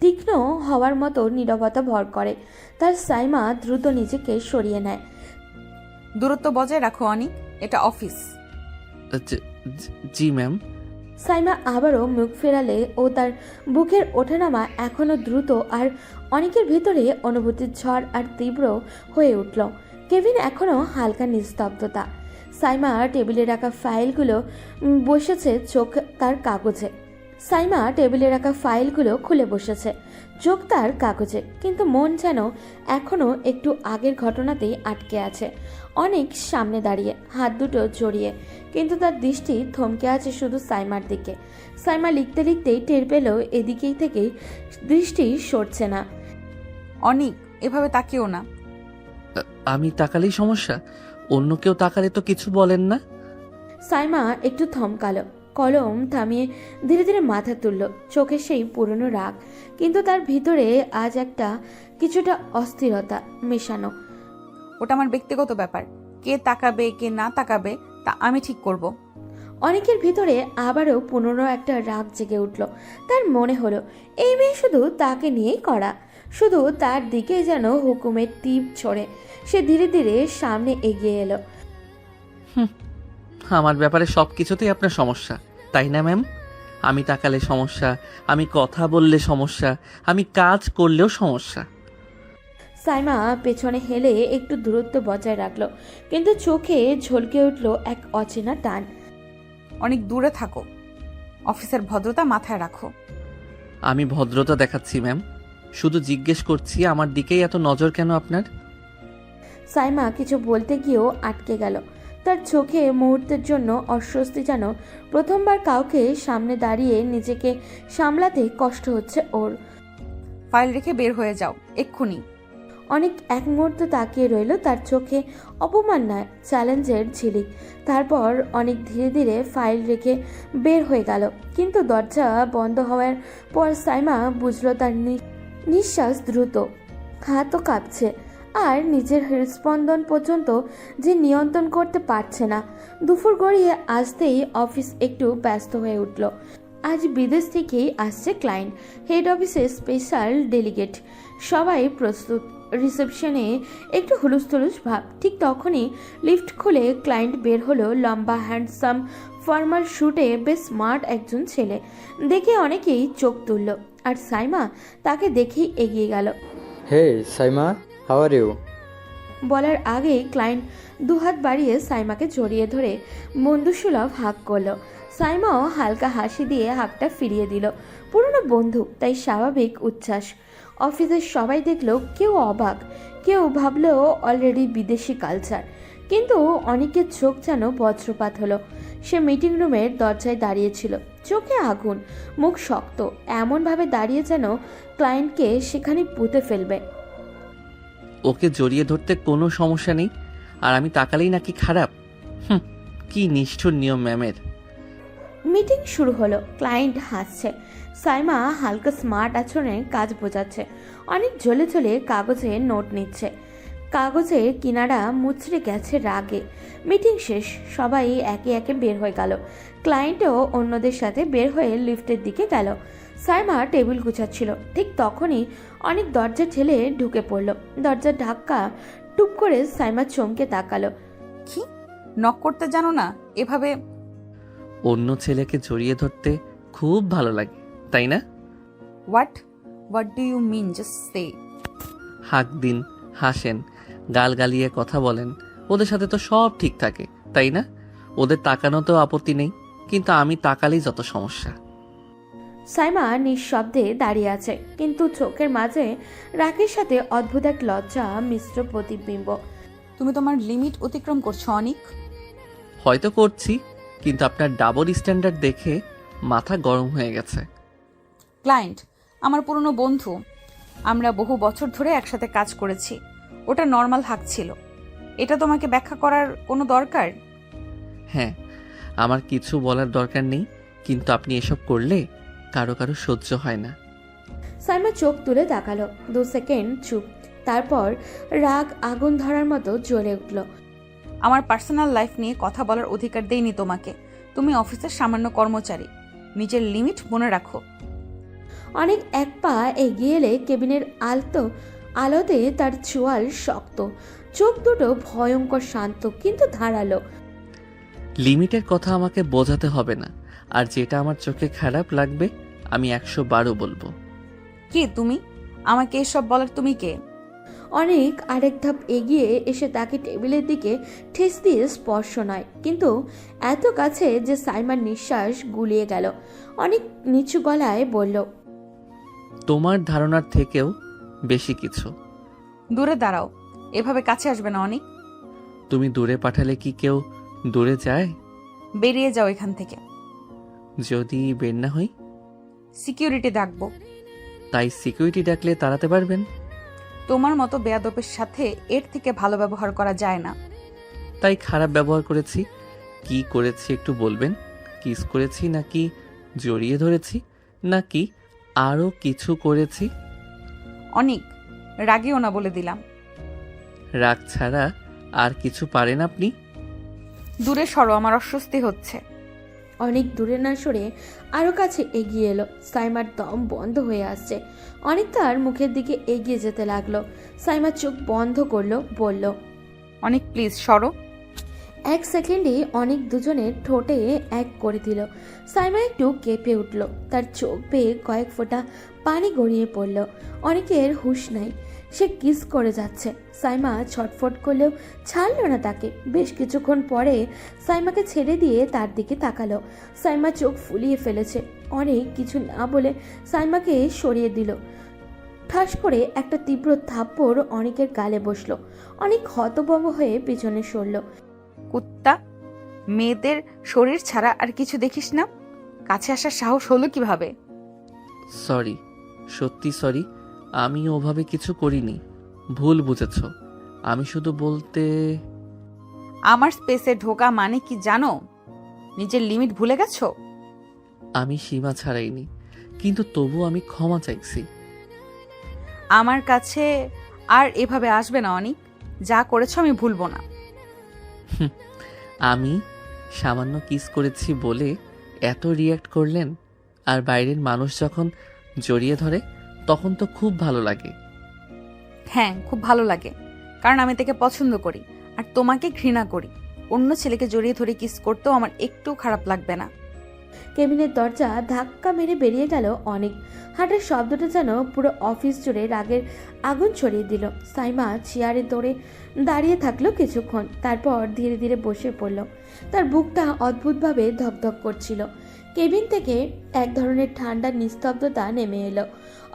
তীক্ষ্ণ হওয়ার মতো নীরবতা ভর করে তার। সাইমা দ্রুত নিজেকে সরিয়ে নেয়। দূরত্ব বজায় রাখো অনিক, এটা অফিস। জি ম্যাম। সাইমা আবারও মুখ ফেরালে ও তার বুকের ওঠানামা এখনো দ্রুত, আর অনেকের ভিতরে অনুভূতির ঝড় আর তীব্র হয়ে উঠল। কেবিন এখনো হালকা নিস্তব্ধতা। সাইমা টেবিলে রাখা ফাইলগুলো বসেছে চোখ তার কাগজে। সাইমা টেবিলে রাখা ফাইলগুলো খুলে বসেছে, চোখ তার কাগজে, কিন্তু মন যেন এখনো একটু আগের ঘটনাতেই আটকে আছে। অনেক সামনে দাঁড়িয়ে, হাত দুটো জড়িয়ে, কিন্তু তার দৃষ্টি থমকে আছে শুধু সাইমার দিকে। সাইমা লিখতে লিখতেই টের পেল এদিকেই থেকেই দৃষ্টি সরছে না। অনিক, এভাবে তাকিও না। আমি তাকালেই সমস্যা? অন্য কেউ তাকালে তো কিছু বলেন না। সাইমা একটু থমকালো, কলম থামিয়ে ধীরে ধীরে মাথা তুলল। চোখে সেই পুরনো রাগ, কিন্তু তার ভিতরে আজ একটা কিছুটা অস্থিরতা মেশানো। ওটা আমার ব্যক্তিগত ব্যাপার। কে তাকাবে কে না তাকাবে তা আমি ঠিক করব। অনেকের ভিতরে আবারও পুনরায় একটা রাগ জেগে উঠল। তার মনে হলো এই মেয়ে শুধু তাকে নিয়েই করা, শুধু তার দিকে যেন হুকুমের টিপ ছড়ে। সে ধীরে ধীরে সামনে এগিয়ে এলো। আমার ব্যাপারে সব কিছুতেই আপনার সমস্যা, তাই না ম্যাম? আমি তাকালে সমস্যা, আমি কথা বললে সমস্যা, আমি কাজ করলেও সমস্যা। সাইমা পেছনে হেলে একটু দূরত্ব বজায় রাখলো, কিন্তু চোখে ঝলকে উঠল এক অচেনা টান। অনেক দূরে থাকো, অফিসের ভদ্রতা মাথায় রাখো। আমি ভদ্রতা দেখাচ্ছি ম্যাম, শুধু জিজ্ঞেস করছি আমার দিকেই এত নজর কেন আপনার? সাইমা কিছু বলতে গিয়েও আটকে গেল। তার চোখে মুহূর্তের জন্য অস্বস্তি, যেন প্রথমবার কাউকে সামনে দাঁড়িয়ে নিজেকে সামলাতে কষ্ট হচ্ছে ওর। ফাইল রেখে বের হয়ে যাও এক্ষুনি। অনেক এক মুহূর্ত তাকিয়ে রইল, তার চোখে অপমান নয় চ্যালেঞ্জের ঝিলিক। তারপর অনেক ধীরে ধীরে ফাইল রেখে বের হয়ে গেল। কিন্তু দরজা বন্ধ হওয়ার পর সাইমা বুঝলো তার নিঃশ্বাস দ্রুত, হাতও কাঁপছে, আর নিজের হৃদস্পন্দন পর্যন্ত যে নিয়ন্ত্রণ করতে পারছে না। দুপুর গড়িয়ে আসতেই অফিস একটু ব্যস্ত হয়ে উঠল। আজ বিদেশ থেকেই আসছে ক্লায়েন্ট, হেড অফিসের স্পেশাল ডেলিগেট, সবাই প্রস্তুত। রিসেপশনে একটু হুলুস্থুলুস ভাব। ঠিক তখনই লিফট খুলে ক্লায়েন্ট বের হলো। লম্বা হ্যান্ডসাম ফর্মাল শুটে বেশ স্মার্ট একজন ছেলে। দেখে অনেকেই চোখ তুলল, আর সাইমা তাকে দেখেই এগিয়ে গেল। হে সাইমা, হাউ আর ইউ? বলার আগেই ক্লায়েন্ট দুহাত বাড়িয়ে সাইমাকে জড়িয়ে ধরে বন্ধুসুলভ হাঁক করলো। সাইমাও হালকা হাসি দিয়ে হাঁকটা ফিরিয়ে দিল। পুরনো বন্ধু, তাই স্বাভাবিক উচ্ছ্বাস। অফিসের সবাই দেখলো, কেউ অবাক, কেউ ভাবলো অলরেডি বিদেশি কালচার। কিন্তু অনেকের চোখ যেন বজ্রপাত হলো। সে মিটিং রুমের দরজায় দাঁড়িয়েছিল, চোখে আগুন, মুখ শক্ত, এমনভাবে দাঁড়িয়ে যেন ক্লায়েন্টকে সেখানে পুঁতে ফেলবে। ওকে জড়িয়ে ধরতে কোনো সমস্যা নেই, আর আমি তাকালেই নাকি খারাপ? কি নিষ্ঠুর নিয়ম ম্যামের। মিটিং শুরু হলো। ক্লায়েন্ট হাসছে, সাইমা হালকা স্মার্ট আচরণে কাজ বোঝাচ্ছে, অনেক জ্বলে জ্বলে কাগজে নোট নিচ্ছে। কাগজের কিনারা মুচড়ে গেছে রাগে। মিটিং শেষ, সবাই একে একে বের হয়ে গেল। ক্লায়েন্টও অন্যদের সাথে বের হয়ে লিফটের দিকে গেল। সাইমা টেবিল গুছাচ্ছিল, ঠিক তখনই অনেক দরজা ঠেলে ঢুকে পড়ল। দরজার ধাক্কা টুপ করে সাইমা চমকে তাকালো। কি নক করতে জানো না? এভাবে অন্য ছেলেকে জড়িয়ে ধরতে খুব ভালো লাগে, তাই না? What do you mean? Just say. হাঁক দিন, হাসেন, গাল গালিয়ে কথা বলেন, ওদের সাথে তো সব ঠিক থাকে, তাই না? ওদের তাকানোতেও আপত্তি নেই, কিন্তু আমি তাকালেই যত সমস্যা। সাইমা নিঃশব্দে দাঁড়িয়ে আছে, কিন্তু চোখের মাঝে রাগের সাথে অদ্ভুত এক লজ্জা মিশ্র প্রতিবিম্ব। তুমি তোমার লিমিট অতিক্রম করছো অনিক। হয়তো করছি, কিন্তু আপনার ডাবল স্ট্যান্ডার্ড দেখে মাথা গরম হয়ে গেছে। ক্লায়েন্ট আমার পুরনো বন্ধু, আমরা বহু বছর ধরে একসাথে কাজ করেছি। ওটা নর্মাল হাক ছিল, এটা তোমাকে ব্যাখ্যা করার কোনো দরকার? হ্যাঁ, আমার কিছু বলার দরকার নেই, কিন্তু আপনি এসব করলে কারো কারো সহ্য হয় না। সাইমা চোখ তুলে তাকালো, 2 সেকেন্ড চুপ, তারপর রাগ আগুন ধরার মতো জ্বলে উঠল। আমার পার্সোনাল লাইফ নিয়ে কথা বলার অধিকার দেইনি তোমাকে। তুমি অফিসের সামান্য কর্মচারী, নিজের লিমিট মনে রাখো। অনেক এক পা এগিয়ে এলে কেবিনের আলোতে তার চোয়াল শক্ত, চোখ দুটো ভয়ঙ্কর শান্ত কিন্তু ধারালো। লিমিটের কথা আমাকে বোঝাতে হবে না, আর যেটা আমার চোখে খারাপ লাগবে আমি 112 বলবো। কে তুমি? আমাকে এসব বলার তুমি কে? অনেক আরেক ধাপ এগিয়ে এসে তাকে টেবিলের দিকে ঠেস দিয়ে স্পর্শ নয়, কিন্তু এত কাছে যে সাইমার নিঃশ্বাস গুলিয়ে গেল। অনেক নিচু গলায় বলল, তোমার ধারণার থেকেও বেশি কিছু। দূরে দাঁড়াও, এভাবে কাছে আসবে না অনিক। তুমি দূরে পাঠালে কি কেউ দূরে যায়? বেরিয়ে যাও এখান থেকে। যদি বের না হই? সিকিউরিটি ডাকবো। তাই সিকিউরিটি ডাকলে তাড়াতে পারবেন? তোমার মতো বেয়াদবের সাথে এর থেকে ভালো ব্যবহার করা যায় না। তাই খারাপ ব্যবহার করেছি? কি করেছি একটু বলবেন? কিস করেছি, নাকি জড়িয়ে ধরেছি, নাকি আরো কিছু করেছি? অনিক রাগিও না বলে দিলাম। রাগ ছাড়া আর কিছু পারেন আপনি? দূরে সরো, আমার অস্বস্তি হচ্ছে। অনেক দূরে না সরে আরও কাছে এগিয়ে এলো। সাইমার দম বন্ধ হয়ে আসছে। অনেক তার মুখের দিকে এগিয়ে যেতে লাগলো। সাইমা চোখ বন্ধ করলো, বলল, অনেক প্লিজ সরো। 1 সেকেন্ডে অনেক দুজনের ঠোঁটে এক করে দিল। সাইমা একটু কেঁপে উঠল। তার চোখ বেয়ে কয়েক ফোঁটা পানি গড়িয়ে পড়ল। অনেকের হুঁশ নাই, সে কিস করে যাচ্ছে। সাইমা ছটফট করলেও ছাড়ল না তাকে। বেশ কিছুক্ষণ পরে সাইমাকে ছেড়ে দিয়ে তার দিকে তাকালো। সাইমা চোখ ফুলিয়ে ফেলেছে। অনেক কিছু না বলে সাইমাকে সরিয়ে দিল। ঠাস করে একটা তীব্র থাপ্পড় অনেকের গালে বসলো। অনেক হতভম্ব হয়ে পিছনে সরল। কুত্তা, মেয়েদের শরীর ছাড়া আর কিছু দেখিস না? কাছে আসার সাহস হলো কিভাবে? সরি, সত্যি সরি। আমি ওভাবে কিছু করিনি, ভুল বুঝেছ। আমি শুধু বলতে আমার স্পেসে ঢোকা মানে কি জানো? নিজের লিমিট ভুলে গেছো? আমি সীমা ছাড়াইনি, কিন্তু তবু আমি ক্ষমা চাইছি। আমার কাছে আর এভাবে আসবে না অনিক। যা করেছো আমি ভুলবো না। আমি সামান্য কিস করেছি বলে এত রিয়্যাক্ট করলেন? আর বাইরের মানুষ যখন জড়িয়ে ধরে তখন তো খুব ভালো লাগে। হ্যাঁ, খুব ভালো লাগে, কারণ আমি তাকে পছন্দ করি আর তোমাকে ঘৃণা করি। অন্য ছেলেকে জড়িয়ে ধরে কিস করতেও আমার একটু খারাপ লাগবে না। কেবিনের দরজা ধাক্কা মেরে বেরিয়ে গেল অনেক। হাঁটার শব্দটা যেন পুরো অফিস জুড়ে রাগের আগুন ছড়িয়ে দিল। সাইমা চেয়ারে দৌড়ে দাঁড়িয়ে থাকলো কিছুক্ষণ, তারপর ধীরে ধীরে বসে পড়ল। তার বুকটা অদ্ভুতভাবে ধকধক করছিল। কেবিন থেকে এক ধরনের ঠান্ডা নিস্তব্ধতা নেমে এলো।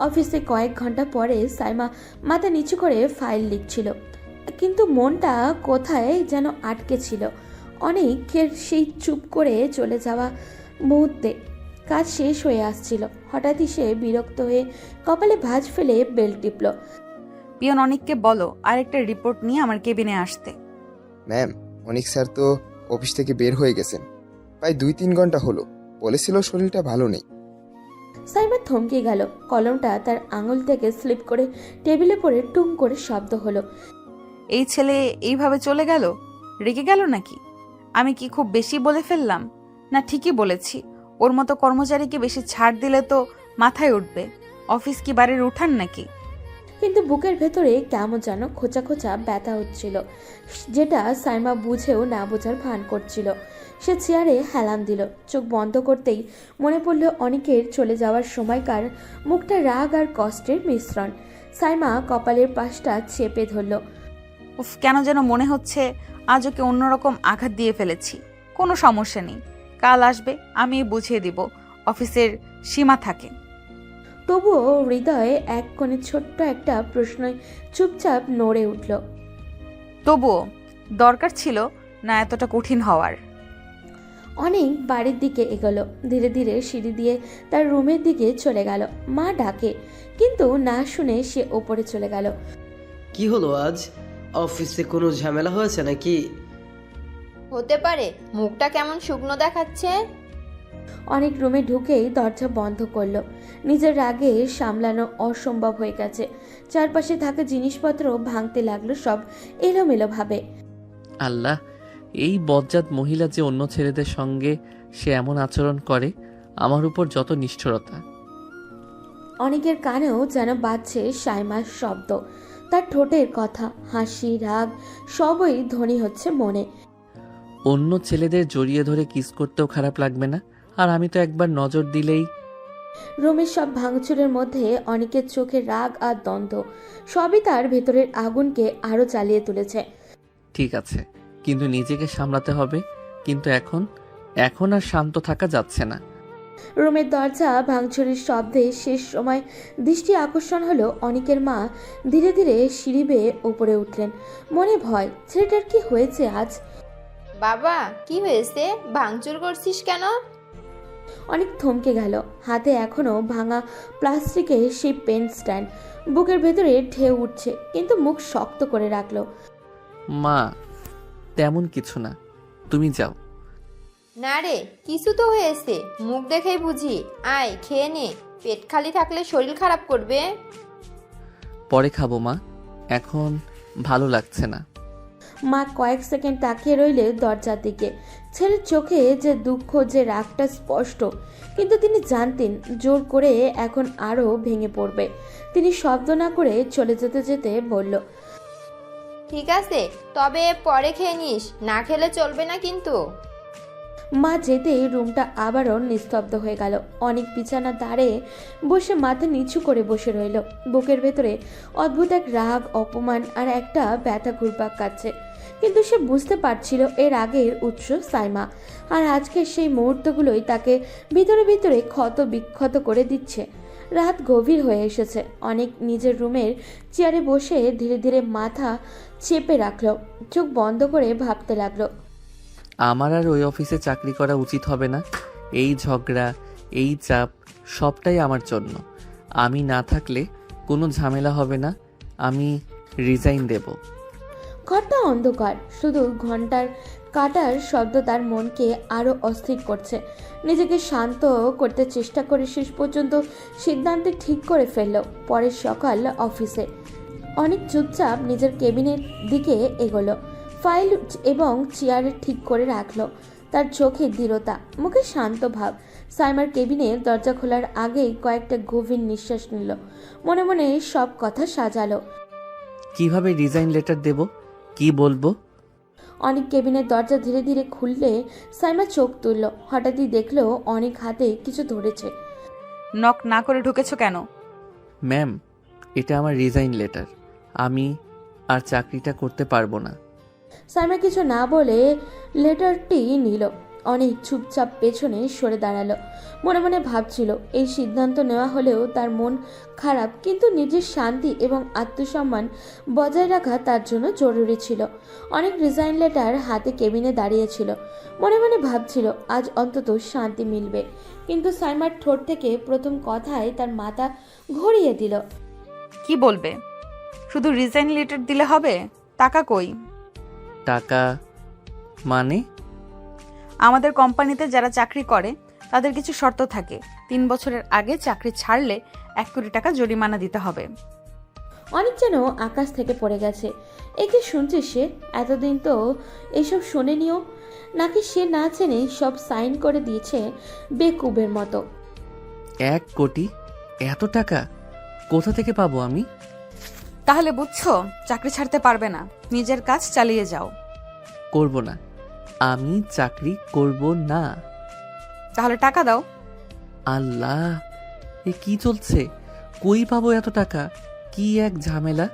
অফিসে কয়েক ঘন্টা পরে সাইমা মাথা নিচু করে ফাইল লিখছিল, কিন্তু মনটা কোথায় যেন আটকে ছিল। অনেকের সেই চুপ করে চলে যাওয়া মুহূর্তে কাজ শেষ হয়ে আসছিল। হঠাৎই সে বিরক্ত হয়ে কপালে ভাঁজ ফেলে বেল টিপল। পিয়ন অনিককে বলো আর একটা রিপোর্ট নিয়ে আমার কেবিনে আসতে। ম্যাম, অনিক স্যার তো অফিস থেকে বের হয়ে গেছেন। প্রায় 2-3 ঘন্টা হলো। বলেছিল শরীরটা ভালো নেই। সাইমা থমকে গেল। কলমটা তার আঙুল থেকে স্লিপ করে টেবিলে পড়ে টুং করে শব্দ হলো। এই ছেলে এইভাবে চলে গেল? রেগে গেল নাকি? আমি কি খুব বেশি বলে ফেললাম? না, ঠিকই বলেছি। ওর মতো কর্মচারীকে বেশি ছাড় দিলে তো মাথায় উঠবে। অফিস কি বাড়ির উঠান নাকি? কিন্তু বুকের ভেতরে কেমন যেন খোঁচা খোঁচা ব্যথা হচ্ছিল, যেটা সাইমা বুঝেও না বোঝার ভান করছিল। সে চেয়ারে হেলান দিল। চোখ বন্ধ করতেই মনে পড়ল অনেকের চলে যাওয়ার সময়কার মুখটা রাগ আর কষ্টের মিশ্রণ। সাইমা কপালের পাশটা চেপে ধরল। উফ, কেন যেন মনে হচ্ছে আজ ওকে অন্যরকম আঘাত দিয়ে ফেলেছি। কোনো সমস্যা নেই, কাল আসবে, আমি বুঝিয়ে দিব অফিসের সীমা থাকে। তবুও হৃদয়ে এক কোণে ছোট্ট একটা প্রশ্নই চুপচাপ নড়ে উঠল। তবুও দরকার ছিল না এতটা কঠিন হওয়ার। অনেক বাড়ির দিকে এগোলো। ধীরে ধীরে সিঁড়ি দিয়ে তার রুমের দিকে চলে গেল। মা ডাকে, কিন্তু না শুনে সে ওপরে চলে গেল। কি হলো আজ? অফিসে কোনো ঝামেলা হয়েছে নাকি? হতে পারে। মুখটা কেমন শুকনো দেখাচ্ছে। অনেক রুমে ঢুকেই দরজা বন্ধ করলো। নিজের রাগে সামলানো অসম্ভব হয়ে গেছে। চারপাশে থাকা জিনিসপত্র ভাঙতে লাগলো সব এলোমেলো ভাবে। আল্লাহ, এই বজ্জাত মহিলা যে অন্য ছেলেদের সঙ্গে সে এমন আচরণ করে, আমার উপর যত নিষ্ঠুরতা। অনেকের কানেও যেন বাজছে সাইমার শব্দ। তার ঠোঁটের কথা, হাসি, রাগ সবই ধ্বনি হচ্ছে মনে। অন্য ছেলেদের জড়িয়ে ধরে কিস করতেও খারাপ লাগবে না? আর আমি তো একবার নজর দিলেই। রুমের সব ভাঙচুরের মধ্যে অনেকের চোখে রাগ আর দ্বন্দ্ব, সবই তার ভেতরের আগুনকে আরো জ্বালিয়ে তুলেছে। ঠিক আছে, কিন্তু নিজেকে সামলাতে হবে। কিন্তু এখন আর শান্ত থাকা যাচ্ছে না। রুমের দরজা ভাঙচুরের শব্দে শেষ সময় দৃষ্টি আকর্ষণ হলো অনিকের মা ধীরে ধীরে সিঁড়ি বেয়ে ওপরে উঠলেন। মনে ভয়, ছেলেটার কি হয়েছে আজ? বাবা, কি হয়েছে? ভাঙচুর করছিস কেন? অনেক থমকে গেল। হাতে এখনো ভাঙা প্লাস্টিকের সেই পেন স্ট্যান্ড। বুকের ভেতরে ঢেউ উঠছে, কিন্তু মুখ শক্ত করে রাখলো। মা, তেমন কিছু না, তুমি যাও। না রে, কিছু তো হয়েছে। মুখ দেখেই বুঝি। আয়, খেয়ে নে। পেট খালি থাকলে শরীর খারাপ করবে। পরে খাবো মা, এখন ভালো লাগছে না। মা কয়েক সেকেন্ড তাকিয়ে রইলে দরজার দিকে। ছেলের চোখে যে দুঃখ, যে রাগটা স্পষ্ট, কিন্তু তিনি জানতেন জোর করে এখন আরও ভেঙে পড়বে। তিনি শব্দ না করে চলে যেতে যেতে বলল, ঠিক আছে, তবে পরে খেয়ে নিস, না খেলে চলবে না কিন্তু। মা যেতেই রুমটা আবারও নিস্তব্ধ হয়ে গেল। অনেক বিছানা ধারে বসে মাথা নিচু করে বসে রইল। বুকের ভেতরে অদ্ভুত এক রাগ, অপমান আর একটা ব্যথা ঘুরপাক কাটছে। কিন্তু সে বুঝতে পারছিল এর আগের উৎস সাইমা, আর আজকের সেই মুহূর্তগুলোই তাকে ভিতরে ভিতরে ক্ষত বিক্ষত করে দিচ্ছে। রাত গভীর হয়ে এসেছে। অনেক নিজের রুমের চেয়ারে বসে ধীরে ধীরে মাথা চেপে রাখল, চোখ বন্ধ করে ভাবতে লাগলো, আমার আর ওই অফিসে চাকরি করা উচিত হবে না। এই ঝগড়া, এই চাপ সবটাই আমার জন্য। আমি না থাকলে কোনো ঝামেলা হবে না। আমি রিজাইন দেব। ঘরটা অন্ধকার, শুধু ঘন্টার কাটার শব্দ তার মনকে আরো অস্থির করছে। নিজেকে শান্ত করতে চেষ্টা করে শেষ পর্যন্ত সিদ্ধান্তে ঠিক করে ফেলল। পরের সকাল অফিসে অনেক চুপচাপ নিজের কেবিনের দিকে এগোলো, ফাইল এবং চেয়ার ঠিক করে রাখলো। তার চোখে দৃঢ়তা, মুখে শান্ত ভাব। সাইমার কেবিনের দরজা খোলার আগেই কয়েকটা গভীর নিঃশ্বাস নিল, মনে মনে সব কথা সাজালো। কিভাবে রিজাইন লেটার দেব, কি বলবো? অনেক কেবিনের দরজা ধীরে ধীরে খুললে সাইমা চোখ তুলল। হঠাৎই দেখলো অনেক হাতে কিছু ধরেছে। নক না করে ঢুকেছো কেন? ম্যাম, এটা আমার রিজাইন লেটার। আমি আর চাকরিটা করতে পারবো না। সাইমা কিছু না বলে লেটারটি নিল। অনেক চুপচাপ পেছনে সরে দাঁড়ালো। মনে মনে ভাবছিল এই সিদ্ধান্ত নেওয়া হলেও তার মন খারাপ, কিন্তু নিজের শান্তি এবং আত্মসম্মান বজায় রাখা তার জন্য জরুরি ছিল। অনেক রিজাইন লেটার হাতে কেবিনে দাঁড়িয়েছিল। মনে মনে ভাবছিল আজ অন্তত শান্তি মিলবে, কিন্তু সাইমার ঠোঁট থেকে প্রথম কথাই তার মাথা ঘুরিয়ে দিল। কি বলবে? শুধু রিজাইন লেটার দিলে হবে? টাকা কই? টাকা মানে? আমাদের কোম্পানিতে যারা চাকরি করে তাদের কিছু শর্ত থাকে। 3 বছরের আগে চাকরি ছাড়লে 1 কোটি টাকা জরিমানা দিতে হবে। অনেক যেন আকাশ থেকে পড়ে গেছে। একে শুনছে সে? এতদিন তো এসব শোনেনিও, নাকি সে না চেনে সব সাইন করে দিয়েছে বেকুবের মতো? 1 কোটি? এত টাকা কোথা থেকে পাবো আমি? তাহলে বুঝছো চাকরি ছাড়তে পারবে না, নিজের কাজ চালিয়ে যাও। করব না, আমি চাকরি করব না। তাহলে টাকা দাও। আল্লাহ, এ কি চলছে? কই পাবো এত টাকা? কি এক ঝামেলা।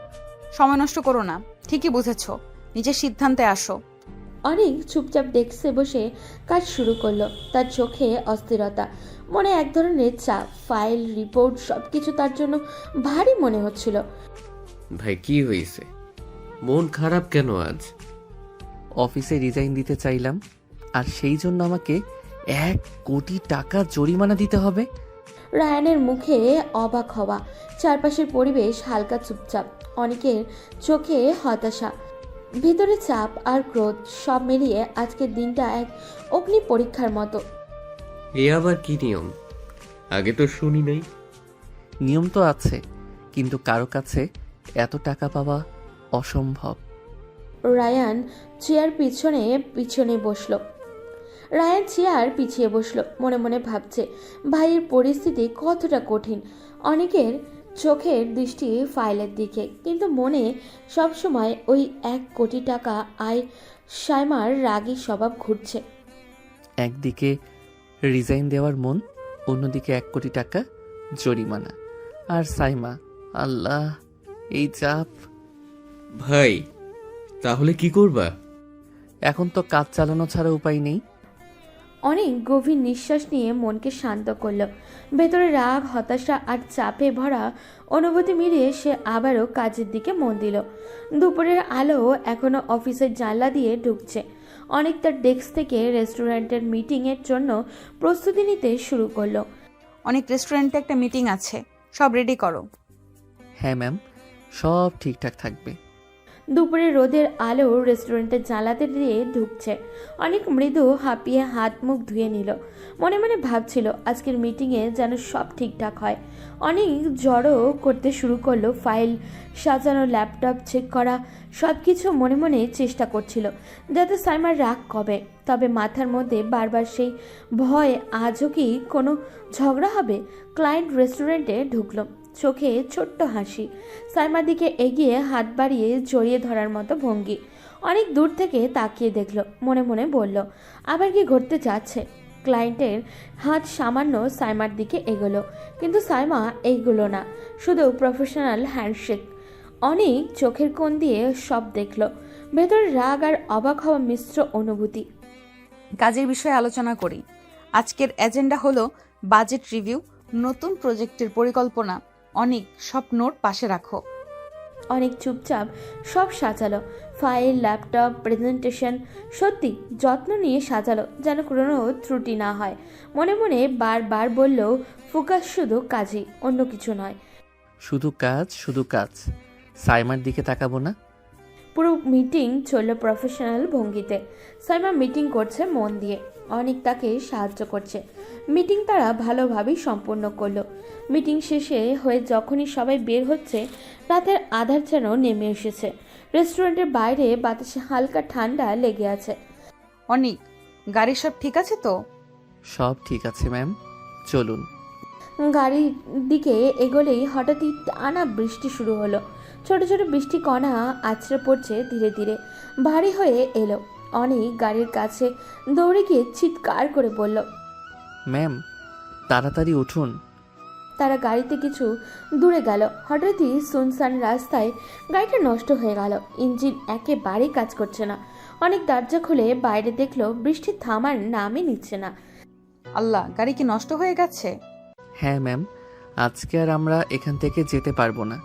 সময় নষ্ট করো না, ঠিকই বুঝেছো, নিজের সিদ্ধান্তে আসো। অনেক চুপচাপ ডেস্কে বসে কাজ শুরু করলো। তার চোখে অস্থিরতা, মনে এক ধরনের চাপ। ফাইল, রিপোর্ট সবকিছু তার জন্য ভারী মনে হচ্ছিল। ভাই কি হয়েছে? মন খারাপ কেন আজ? অফিসে রিজাইন দিতে চাইলাম, আর সেই জন্য আমাকে 1 কোটি টাকা জরিমানা দিতে হবে। রায়ানের মুখে অবাক হওয়া, চারপাশের পরিবেশ হালকা চুপচাপ। অনেকের চোখে হতাশা, ভিতরে চাপ আর ক্রোধ, সব মিলিয়ে আজকের দিনটা এক অগ্নি পরীক্ষার মতো। এ আবার কি নিয়ম? আগে তো শুনি নাই। নিয়ম তো আছে, কিন্তু কারো কাছে এত টাকা পাওয়া অসম্ভব। রায়ান চেয়ার পিছনে বসলো। রায়ান চেয়ার পিছিয়ে বসলো, মনে মনে ভাবছে ভাইয়ের পরিস্থিতি কতটা কঠিন। অনেকের চোখের দৃষ্টি ফাইলের দিকে, কিন্তু মনে সবসময় ওই 1 কোটি টাকা আয়। সাইমার রাগী স্বভাব ঘুরছে। একদিকে রিজাইন দেওয়ার মন, অন্যদিকে 1 কোটি টাকা জরিমানা। আর সাইমা, আল্লাহ, এই চাপ। ভাই তাহলে কি করবা? এখন তো কাজ চালানো ছাড়া উপায় নেই। অনেক গভীর নিঃশ্বাস নিয়ে মনকে শান্ত করলো। ভেতরে রাগ, হতাশা আর চাপে ভরা অনুভূতি মিলিয়ে সে আবারও কাজের দিকে মন দিল। দুপুরের আলো এখনো অফিসের জানলা দিয়ে ঢুকছে। অনেক তার ডেস্ক থেকে রেস্টুরেন্টের মিটিংয়ের জন্য প্রস্তুতি নিতে শুরু করলো। অনেক রেস্টুরেন্টে একটা মিটিং আছে, সব রেডি করো। হ্যাঁ ম্যাম, সব ঠিকঠাক থাকবে। দুপুরে রোদের আলো রেস্টুরেন্টের জানালাতে দিয়ে ঢুকছে। অনেক মৃদু হাঁপিয়ে হাত মুখ ধুয়ে নিল। মনে মনে ভাবছিল আজকের মিটিংয়ে যেন সব ঠিকঠাক হয়। অনেক জড়ো করতে শুরু করলো, ফাইল সাজানো, ল্যাপটপ চেক করা, সব কিছু মনে মনে চেষ্টা করছিল যাতে সাইমার রাগ কবে। তবে মাথার মধ্যে বারবার সেই ভয়, আজও কি কোনো ঝগড়া হবে। ক্লায়েন্ট রেস্টুরেন্টে ঢুকলো, চোখে ছোট্ট হাসি, সাইমার দিকে এগিয়ে হাত বাড়িয়ে জড়িয়ে ধরার মতো ভঙ্গি। অনেক দূর থেকে তাকিয়ে দেখলো, মনে মনে বলল আবার কি ঘটতে যাচ্ছে। ক্লায়েন্টের হাত সামান্য সাইমার দিকে এগোলো, কিন্তু সাইমা এগোলো না, শুধু প্রফেশনাল হ্যান্ডশেক। অনেক চোখের কোণ দিয়ে সব দেখলো, ভেতরে রাগ আর অবাক হওয়া মিশ্র অনুভূতি। কাজের বিষয়ে আলোচনা করি। আজকের এজেন্ডা হলো বাজেট রিভিউ, নতুন প্রজেক্টের পরিকল্পনা। অনেক সব নোট পাশে রাখো। অনেক চুপচাপ সব সাজালো, ফাইল, ল্যাপটপ, প্রেজেন্টেশন, সত্যি যত্ন নিয়ে সাজালো যেন কোনো ত্রুটি না হয়। মনে মনে বারবার বলল ফোকাস শুধু কাজই, অন্য কিছু নয়। শুধু কাজ, শুধু কাজ। সাইমার দিকে তাকাবো না। পুরো মিটিং চলল প্রফেশনাল ভঙ্গিতে। সাইমা মিটিং করছে মন দিয়ে, অনেক তাকে সাহায্য করছে। মিটিং তারা ভালোভাবেই সম্পূর্ণ করলো। মিটিং শেষে হয়ে যখনই সবাই বের হচ্ছে, রাতের আধার যেন নেমে এসেছে। রেস্টুরেন্টের বাইরে বাতাসে হালকা ঠান্ডা লেগে আছে। অনেক, গাড়ি সব ঠিক আছে তো? সব ঠিক আছে ম্যাম, চলুন। গাড়ির দিকে এগোলেই হঠাৎই টানা বৃষ্টি শুরু হলো। ছোট ছোট বৃষ্টি কণা আছড়ে পড়ছে ধীরে ধীরে, ভারী হয়ে এলো। অনেক গাড়ির কাছে দৌড়ে গিয়ে চিৎকার করে বলল, ম্যাম তাড়াতাড়ি উঠুন। তারা গাড়িতে কিছু দূরে গেল, হঠাৎই সুনসান রাস্তায় গাড়িটা নষ্ট হয়ে গেল। ইঞ্জিন একেবারেই কাজ করছে না। অনেক দরজা খুলে বাইরে দেখলো বৃষ্টি থামার নামই নিচ্ছে না। আল্লাহ, গাড়ি কি নষ্ট হয়ে গেছে? হ্যাঁ ম্যাম, আজকে আর আমরা এখান থেকে যেতে পারবো না।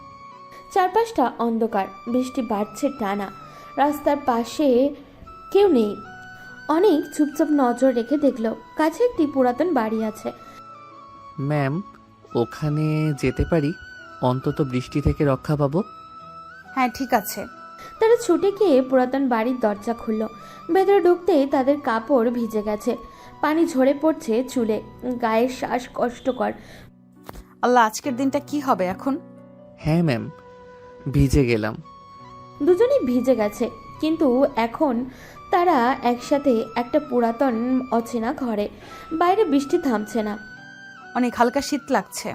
চারপাশটা অন্ধকার, বৃষ্টি বাড়ছে টানা। রাস্তার পাশে কেউ নেই। অনেক চুপচাপ নজর রেখে দেখলো কাছে একটি পুরাতন বাড়ি আছে। ম্যাম ওখানে যেতে পারি, অন্তত বৃষ্টি থেকে রক্ষা পাবো। হ্যাঁ ঠিক আছে। তারা ছুটে গিয়ে পুরাতন বাড়ির দরজা খুলল। ভেতরে ঢুকতেই তাদের কাপড় ভিজে গেছে, পানি ঝরে পড়ছে চুলে, গায়ের শ্বাস কষ্টকর। আল্লাহ, আজকের দিনটা কি হবে এখন? হ্যাঁ ম্যাম, ভিজে গেলাম। দুজনেই ভিজে গেছে, কিন্তু এখন তারা একসাথে একটা পুরাতন অচেনা ঘরে। বাইরে বৃষ্টি থামছে না। অনেক হালকা শীত লাগছে।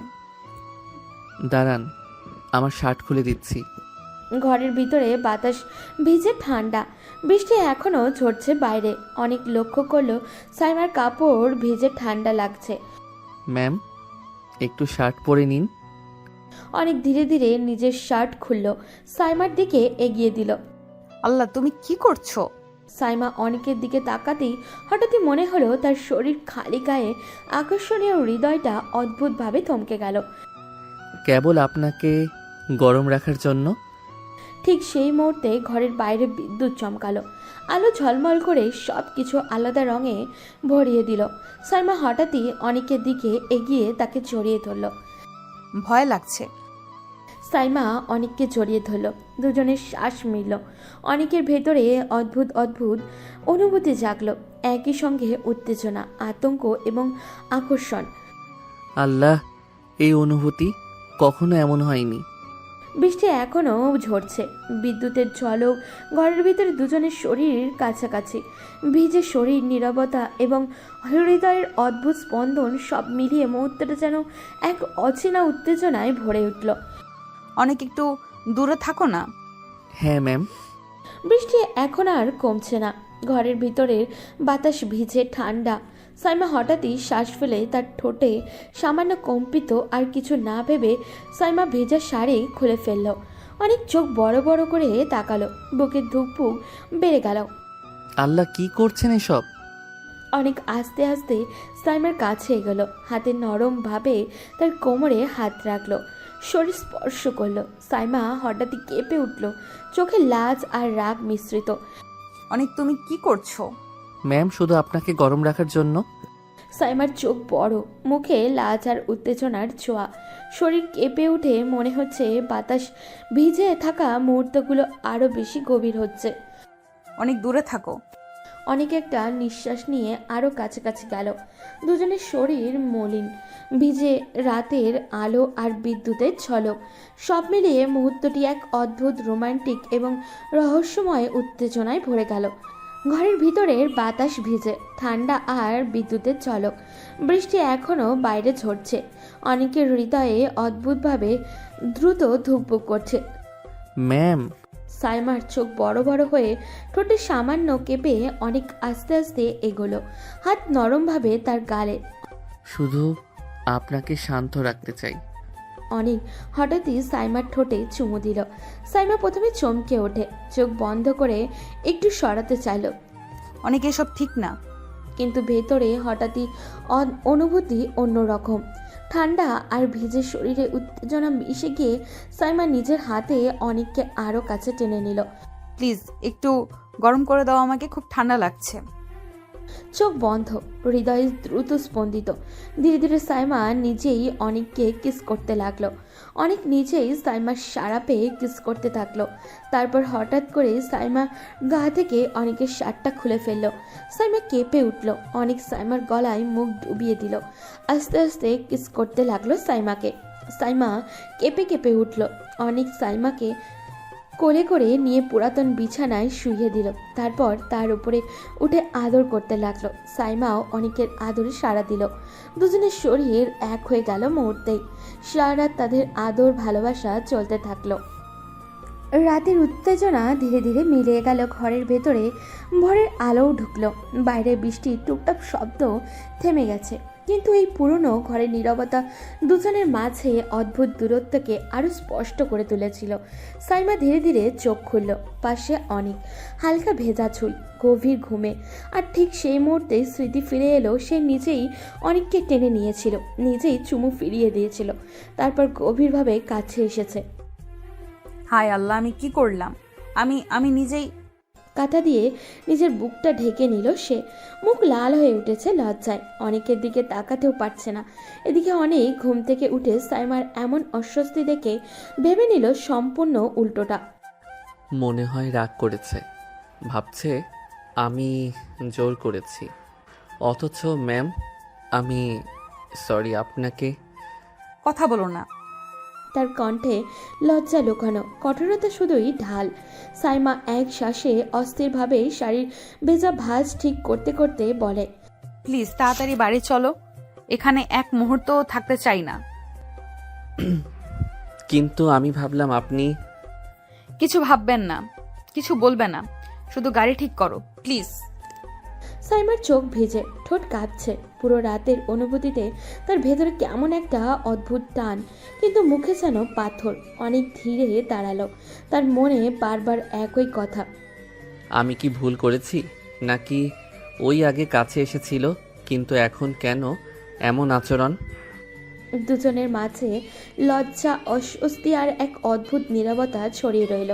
দাঁড়ান, আমার শার্ট খুলে দিচ্ছি। ঘরের ভিতরে বাতাস ভিজে ঠান্ডা, বৃষ্টি এখনো ঝরছে বাইরে। অনেক লক্ষ্য করলো সাইমার কাপড় ভিজে ঠান্ডা লাগছে। ম্যাম একটু শার্ট পরে নিন। অনেক ধীরে ধীরে নিজের শার্ট খুলল, সাইমার দিকে এগিয়ে দিল। আল্লাহ, তুমি কি করছো? সাইমা অনেকের দিকে তাকাতেই হঠাৎই মনে হলো তার শরীর খালি গায়ে আকর্ষণীয় হৃদয়টা অদ্ভুতভাবে থমকে গেল। কেবল আপনাকে গরম রাখার জন্য। ঠিক সেই মুহূর্তে ঘরের বাইরে বিদ্যুৎ চমকালো, আলো ঝলমল করে সব কিছু আলাদা রঙে ভরিয়ে দিল। সাইমা হঠাৎই অনেকের দিকে এগিয়ে তাকে জড়িয়ে ধরল। ভয় লাগছে। সাইমা অনেককে জড়িয়ে ধরল, দুজনের শ্বাস মিলল। অনেকের ভেতরে অদ্ভুত অদ্ভুত অনুভূতি জাগলো, একই সঙ্গে উত্তেজনা, আতঙ্ক এবং আকর্ষণ। আল্লাহ, এই অনুভূতি কখনো এমন হয়নি। বৃষ্টি এখনো ঝরছে, বিদ্যুতের ঝলক, ঘরের ভিতরে দুজনের শরীর কাছাকাছি, ভিজে শরীর, নীরবতা এবং হৃদয়ের অদ্ভুত স্পন্দন সব মিলিয়ে মুহূর্তটা যেন এক অচেনা উত্তেজনায় ভরে উঠল। অনেক একটু দূরে থাকো না। হ্যাঁ ম্যাম। বৃষ্টি এখন আর কমছে না, ঘরের ভিতরের বাতাস ভিজে ঠান্ডা। সাইমা হঠাৎই শ্বাস ফেলে তার ঠোঁটে সামান্য কম্পিত, আর কিছু না ভেবে সাইমা ভেজা শাড়ি খুলে ফেলল। অনেক চোখ বড় বড় করে তাকালো, বুকের ধুকপুক বেড়ে গেল। আল্লাহ, কি করছেন এসব? অনেক আস্তে আস্তে সাইমার কাছে এগোলো, হাতে নরম ভাবে তার কোমরে হাত রাখলো, শরীর স্পর্শ করলো। সাইমা হঠাৎই কেঁপে উঠল, চোখে লাজ আর রাগ মিশ্রিত। অনেক, তুমি কি করছো? ম্যাম শুধু আপনাকে গরম রাখার জন্য। সাইমার চোখ বড়, মুখে লাজ আর উত্তেজনার ছোঁয়া। শরীর কেঁপে উঠে, মনে হচ্ছে বাতাস ভিজে থাকা মুহূর্তগুলো আরো বেশি গভীর হচ্ছে। অনেক দূরে থাকো। অনেক একটা নিঃশ্বাস নিয়ে আরো কাছাকাছি গেল। দুজনের শরীর মলিন, ভিজে, রাতের আলো আর বিদ্যুতের ঝলক, সব মিলিয়ে মুহূর্তটি এক অদ্ভুত রোমান্টিক এবং রহস্যময় উত্তেজনায় ভরে গেল। ঘরের ভিতরের বাতাস ভিজে, ঠান্ডা আর বিদ্যুতের ঝলক। বৃষ্টি এখনো বাইরে ঝরছে। অনেকের হৃদয়ে অদ্ভুতভাবে দ্রুত ধুকপুক করছে। ম্যাম, সাইমার চোখ বড় বড় হয়ে, ঠোঁটে সামান্য কেঁপে অনেক আস্তে আস্তে এগোলো, হাত নরমভাবে তার গালে। শুধু আপনাকে শান্ত রাখতে চাই। অনেক হঠাৎই সাইমার ঠোঁটে চুমু দিল। সাইমা প্রথমে চমকে ওঠে, চোখ বন্ধ করে একটু সরাতে চাইল, অনেক এসব ঠিক না। কিন্তু ভেতরে হঠাৎই অনুভূতি অন্যরকম। ঠান্ডা আর ভিজে শরীরে উত্তেজনা মিশে গিয়ে সাইমা নিজের হাতে অনেককে আরও কাছে টেনে নিল। প্লিজ একটু গরম করে দাও, আমাকে খুব ঠান্ডা লাগছে। চোখ বন্ধ, হৃদয় দ্রুত স্পন্দিত। ধীরে ধীরে সাইমা নিজেই অনেককে কিস করতে লাগলো। অনেক নিজেই সাইমার সাড়া পেয়ে কিস করতে থাকলো। তারপর হঠাৎ করে সাইমা গা থেকে অনেকের শার্টটা খুলে ফেললো। সাইমা কেঁপে উঠল। অনেক সাইমার গলায় মুখ ডুবিয়ে দিল। আস্তে আস্তে কিস করতে লাগলো সাইমাকে। সাইমা কেঁপে কেঁপে উঠল। অনেক সাইমাকে কোলে করে নিয়ে পুরাতন বিছানায় শুইয়ে দিল। তারপর তার উপরে উঠে আদর করতে লাগলো। সাইমাও অনেকের আদরে সাড়া দিল। দুজনের শরীর এক হয়ে গেল মুহূর্তেই। সারা রাত তাদের আদর ভালোবাসা চলতে থাকলো। রাতের উত্তেজনা ধীরে ধীরে মিলিয়ে গেল ঘরের ভেতরে। ভোরের আলোও ঢুকলো। বাইরে বৃষ্টির টুকটাক শব্দ থেমে গেছে, কিন্তু এই পুরনো ঘরের নীরবতা দুজনের মাঝে অদ্ভুত দূরত্বকে আরো স্পষ্ট করে তুলেছিল। সাইমা ধীরে ধীরে চোখ খুলল। পাশে অনেক, হালকা ভেজা চুল, গভীর ঘুমে। আর ঠিক সেই মুহূর্তে স্মৃতি ফিরে এলো। সে নিজেই অনেককে টেনে নিয়েছিল, নিজেই চুমু ফিরিয়ে দিয়েছিল, তারপর গভীরভাবে কাছে এসেছে। হায় আল্লাহ, আমি কি করলাম? আমি নিজেই। কাঁথা দিয়ে নিজের বুকটা ঢেকে নিল সে। মুখ লাল হয়ে উঠেছে লজ্জায়, অনেকের দিকে তাকাতেও পারছে না। এদিকে অনেক ঘুম থেকে উঠে সাইমার এমন অস্বস্তি দেখে ভেবে নিল সম্পূর্ণ উল্টোটা। মনে হয় রাগ করেছে, ভাবছে আমি জোর করেছি। অথচ ম্যাম, আমি সরি। আপনাকে কথা বলো না। তার কণ্ঠে লজ্জা লুকানো, কঠোরতা শুধুই ঢাল। সাইমা এক শ্বাসে অস্থিরভাবে শাড়ির ভেজা ভাঁজ ঠিক করতে করতে বলে, প্লিজ তাড়াতাড়ি বাড়ি চলো, এখানে এক মুহূর্তও থাকতে চাই না। কিন্তু আমি ভাবলাম আপনি। কিছু ভাববেন না, কিছু বলবে না, শুধু গাড়ি ঠিক করো প্লিজ। সাইমার চোখ ভিজে, ঠোঁট কাঁপছে। পুরো রাতের অনুভূতিতে তার ভেতরে কেমন একটা অদ্ভুত টান, কিন্তু মুখে যেন পাথর। অনেক ধীরে দাঁড়ালো, তার মনে বারবার একই কথা। আমি কি ভুল করেছি, নাকি ওই আগে কাছে এসেছিল কিন্তু এখন কেন এমন আচরণ? দুজনের মাঝে লজ্জা, অস্বস্তি আর এক অদ্ভুত নীরবতা ছড়িয়ে রইল।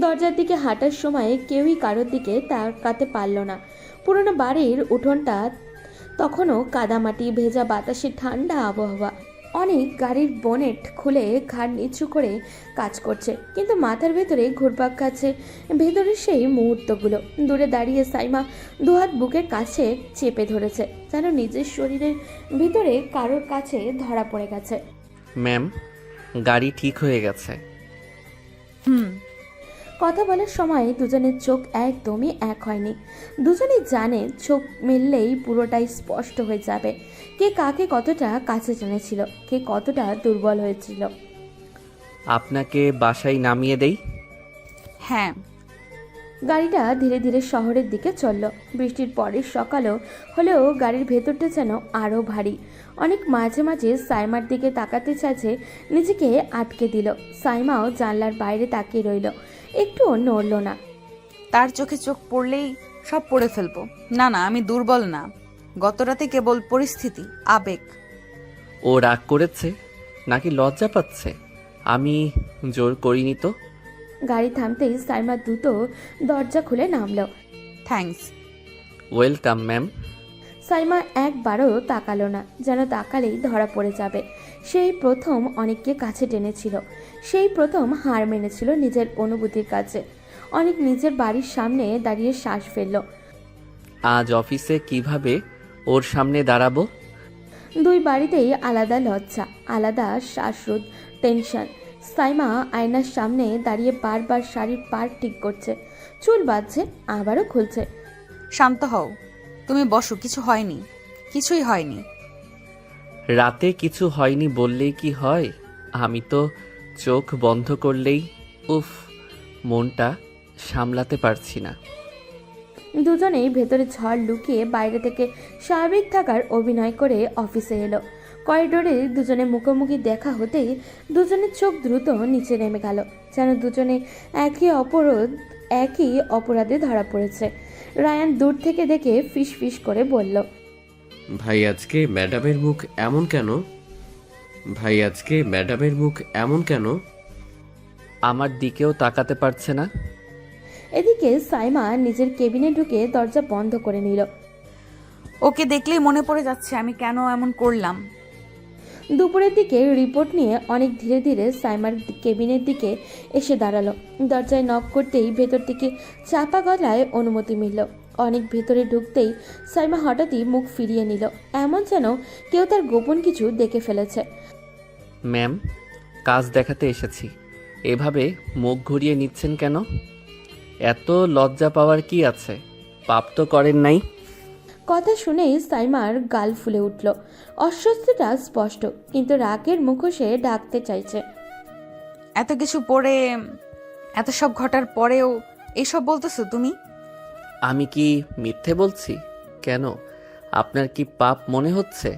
দরজার দিকে হাঁটার সময় কেউই কারোর দিকে তাকাতে পারল না। পুরনো বাড়ির উঠোনটা তখনও কাদামাটি, ভেজা বাতাসে ঠান্ডা আবহাওয়া। অনেক গাড়ির বনেট খুলে ঘাড় নিচু করে কাজ করছে, কিন্তু মাথার ভেতরে ঘুরপাক খাচ্ছে ভেতরে সেই মুহূর্তগুলো। দূরে দাঁড়িয়ে সাইমা দুহাত বুকের কাছে চেপে ধরেছে, যেন নিজের শরীরের ভিতরে কারোর কাছে ধরা পড়ে গেছে। ম্যাম, গাড়ি ঠিক হয়ে গেছে। কথা বলার সময় দুজনের চোখ একদমই এক হয়নি। দুজনেই জানে চোখ মিললেই পুরোটাই স্পষ্ট হয়ে যাবে। কে কাকে কতটা কাছে টেনেছিল, কে কতটা দুর্বল হয়েছিল। আপনাকে বাসায় নামিয়ে দেই? হ্যাঁ। গাড়িটা ধীরে ধীরে শহরের দিকে চলল। বৃষ্টির পরের সকালও হলেও গাড়ির ভেতরটা যেন আরও ভারী। অনেক মাঝে মাঝে সাইমার দিকে তাকাতে চাইছে, নিজেকে আটকে দিল। সাইমাও জানলার বাইরে তাকিয়ে রইল, একটুও নড়ল না। তার চোখে চোখ পড়লেই সব পড়ে ফেলবো। না না, আমি দুর্বল না, গতরাতে কেবল পরিস্থিতি, আবেগ। ও রাগ করেছে নাকি লজ্জা পাচ্ছে? আমি জোর করিনি তো। গাড়ি থামতেই সাইমা দ্রুত দরজা খুলে নামল। থ্যাঙ্কস। Welcome ma'am. সাইমা একবারও তাকালো না, যেন তাকালেই ধরা পড়ে যাবে। সেই প্রথম অনেককে কাছে টেনেছিল, সেই প্রথম হার মেনেছিল নিজের অনুভূতির কাছে। অনেক নিজের বাড়ির সামনে দাঁড়িয়ে শ্বাস ফেলল। আজ অফিসে কিভাবে ওর সামনে দাঁড়াবো? দুই বাড়িতেই আলাদা লজ্জা, আলাদা শ্বাসরোধ, টেনশন। সাইমা আয়নার সামনে দাঁড়িয়ে বারবার শাড়ির পার ঠিক করছে, চুল বাঁধছে, আবারও খুলছে। শান্ত হও, তুমি বসো, কিছু হয়নি, কিছুই হয়নি। রাতে কিছু হয়নি বললেই কি হয়? আমি তো চোখ বন্ধ করলেই উফ, মনটা সামলাতে পারছি না। দুজনেই ভেতরে ঝড় লুকিয়ে বাইরে থেকে স্বাভাবিক থাকার অভিনয় করে অফিসে এলো। করিডোরে দুজনে মুখোমুখি দেখা হতেই দুজনের চোখ দ্রুত নিচে নেমে গেল, যেন দুজনে একই অপরাধে ধরা পড়েছে। রায়ান দূর থেকে দেখে ফিস ফিস করে বলল, ভাই আজকে ম্যাডামের মুখ এমন কেন? ভাই আজকে ম্যাডামের মুখ এমন কেন? আমার দিকেও তাকাতে পারছে না। এদিকে সাইমা নিজের কেবিনে ঢুকে দরজা বন্ধ করে নিল। ওকে দেখলেই মনে পড়ে যাচ্ছে আমি কেন এমন করলাম। দুপুরের দিকে রিপোর্ট নিয়ে অনেক ধীরে ধীরে সাইমার কেবিনের দিকে এসে দাঁড়ালো। দরজায় নক করতেই ভেতর থেকে চাপা গলায় অনুমতি মিলল। অনেক ভেতরে ঢুকতেই সাইমা হঠাৎই মুখ ফিরিয়ে নিল, এমন যেন কেউ তার গোপন কিছু দেখে ফেলেছে। ম্যাম, কাজ দেখাতে এসেছি, এভাবে মুখ ঘুরিয়ে নিচ্ছেন কেন? এত লজ্জা পাওয়ার কি আছে? পাপ তো করেন নাই। কথা শুনেই সাইমার গাল ফুলে উঠল। অস্বস্তিটা স্পষ্ট, কিন্তু রাগের মুখোশে ডাকতে চাইছে। এত কিছু পরে, এত সব ঘটার পরেও এসব বলতেছো তুমি? আমি কি মিথ্যে বলছি? কেন, আপনার কি পাপ মনে হচ্ছে?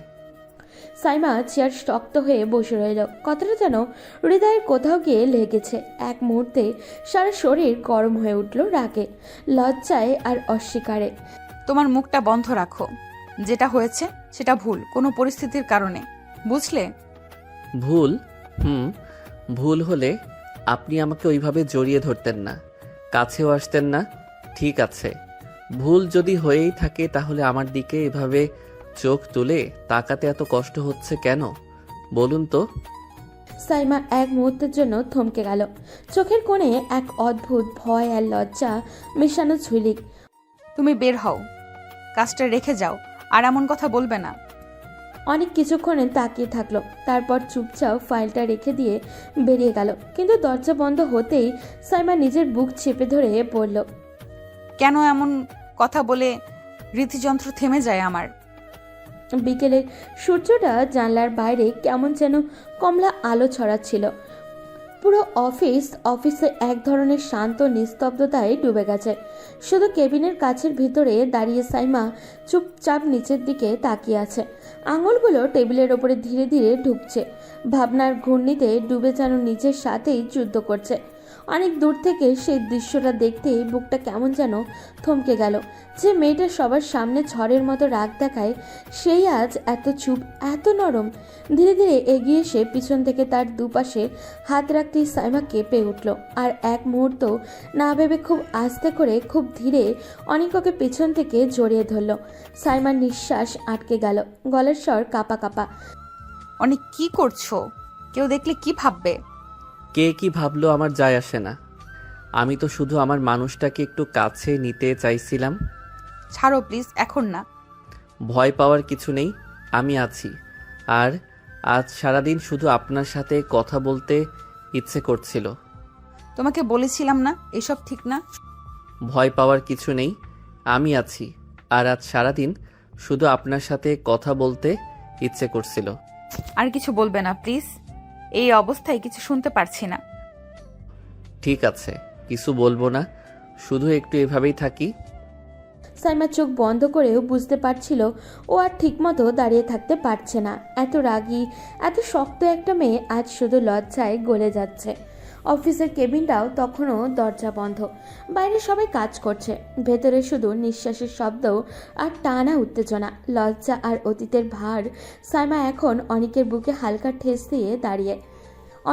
সাইমা চেয়ার শক্ত হয়ে বসে রইল। কথাটা যেন হৃদয়ের কোথাও গিয়ে লেগেছে। এক মুহূর্তে সারা শরীর গরম হয়ে উঠল রাগে, লজ্জায় আর অস্বীকারে। তোমার মুখটা বন্ধ রাখো। যেটা হয়েছে সেটা ভুল, কোনো পরিস্থিতির কারণে, বুঝলে? ভুল? ভুল হলে আপনি আমাকে ওইভাবে জড়িয়ে ধরতেন না, কাছেও আসতেন না। ঠিক আছে, ভুল যদি হয়েই থাকে তাহলে আমার দিকে এভাবে চোখ তুলে তাকাতে এত কষ্ট হচ্ছে কেন বলুন তো? সাইমা এক মুহূর্তের জন্য থমকে গেল। চোখের কোণে এক অদ্ভুত ভয় আর লজ্জা মেশানো ঝুলিক। তুমি বের হও, কাজটা রেখে যাও, আর এমন কথা বলবে না। অনেক কিছুক্ষণে তাকিয়ে থাকলো, তারপর চুপচাপ ফাইলটা রেখে দিয়ে বেরিয়ে গেল। কিন্তু দরজা বন্ধ হতেই সাইমা নিজের বুক চেপে ধরে পড়ল। কেন এমন কথা বলে রীতিযন্ত্র থেমে যায় আমার? বিকেলের সূর্যটা জানলার বাইরে কেমন যেন কমলা আলো ছড়াচ্ছিল। পুরো অফিসে এক ধরনের শান্ত নিস্তব্ধতায় ডুবে গেছে। শুধু কেবিনের কাছের ভিতরে দাঁড়িয়ে সাইমা চুপচাপ নিচের দিকে তাকিয়ে আছে। আঙুলগুলো টেবিলের ওপরে ধীরে ধীরে ঢুকছে, ভাবনার ঘূর্ণিতে ডুবে যেন নিজের সাথেই যুদ্ধ করছে। অনেক দূর থেকে সেই দৃশ্যটা দেখতেই বুকটা কেমন যেন থমকে গেল। যে মেয়েটা সবার সামনে ঝড়ের মতো রাগ দেখায়, সেই আজ এত চুপ, এত নরম। ধীরে ধীরে এগিয়ে এসে পিছন থেকে তার দুপাশে হাত রাখতেই সাইমা কেঁপে উঠল। আর এক মুহূর্ত না ভেবে খুব আস্তে করে, খুব ধীরে অনিককে পেছন থেকে জড়িয়ে ধরল। সাইমার নিঃশ্বাস আটকে গেল, গলার স্বর কাঁপা কাঁপা। অনেক কি করছো? কেউ দেখলে কি ভাববে? কে কি ভাবলো আমার যায় আসে না। আমি তো শুধু আমার মানুষটাকে একটু কাছে নিতে চাইছিলাম। ছাড়ো প্লিজ, এখন না। ভয় পাওয়ার কিছু নেই, আমি আছি। আর আজ সারাদিন শুধু আপনার সাথে কথা বলতে ইচ্ছে করছিল। তোমাকে বলেছিলাম না এসব ঠিক না? ভয় পাওয়ার কিছু নেই, আমি আছি। আর আজ সারাদিন শুধু আপনার সাথে কথা বলতে ইচ্ছে করছিল। আর কিছু বলবে না প্লিজ, এই অবস্থায় কিছু শুনতে পারছি না। ঠিক আছে, কিছু বলবো না, শুধু একটু এভাবেই থাকি। সাইমা চোখ বন্ধ করেও বুঝতে পারছিল ও আর ঠিকমতো দাঁড়িয়ে থাকতে পারছে না। এত রাগী, এত শক্ত একটা মেয়ে আজ শুধু লজ্জায় গলে যাচ্ছে। অফিসের কেবিনটাও তখনও দরজা বন্ধ। বাইরে সবাই কাজ করছে, ভেতরে শুধু নিঃশ্বাসের শব্দ আর টানা উত্তেজনা। লজ্জা আর অতীতের ভার। সাইমা এখন অনিকের বুকে হালকা ঠেস দিয়ে দাঁড়িয়ে।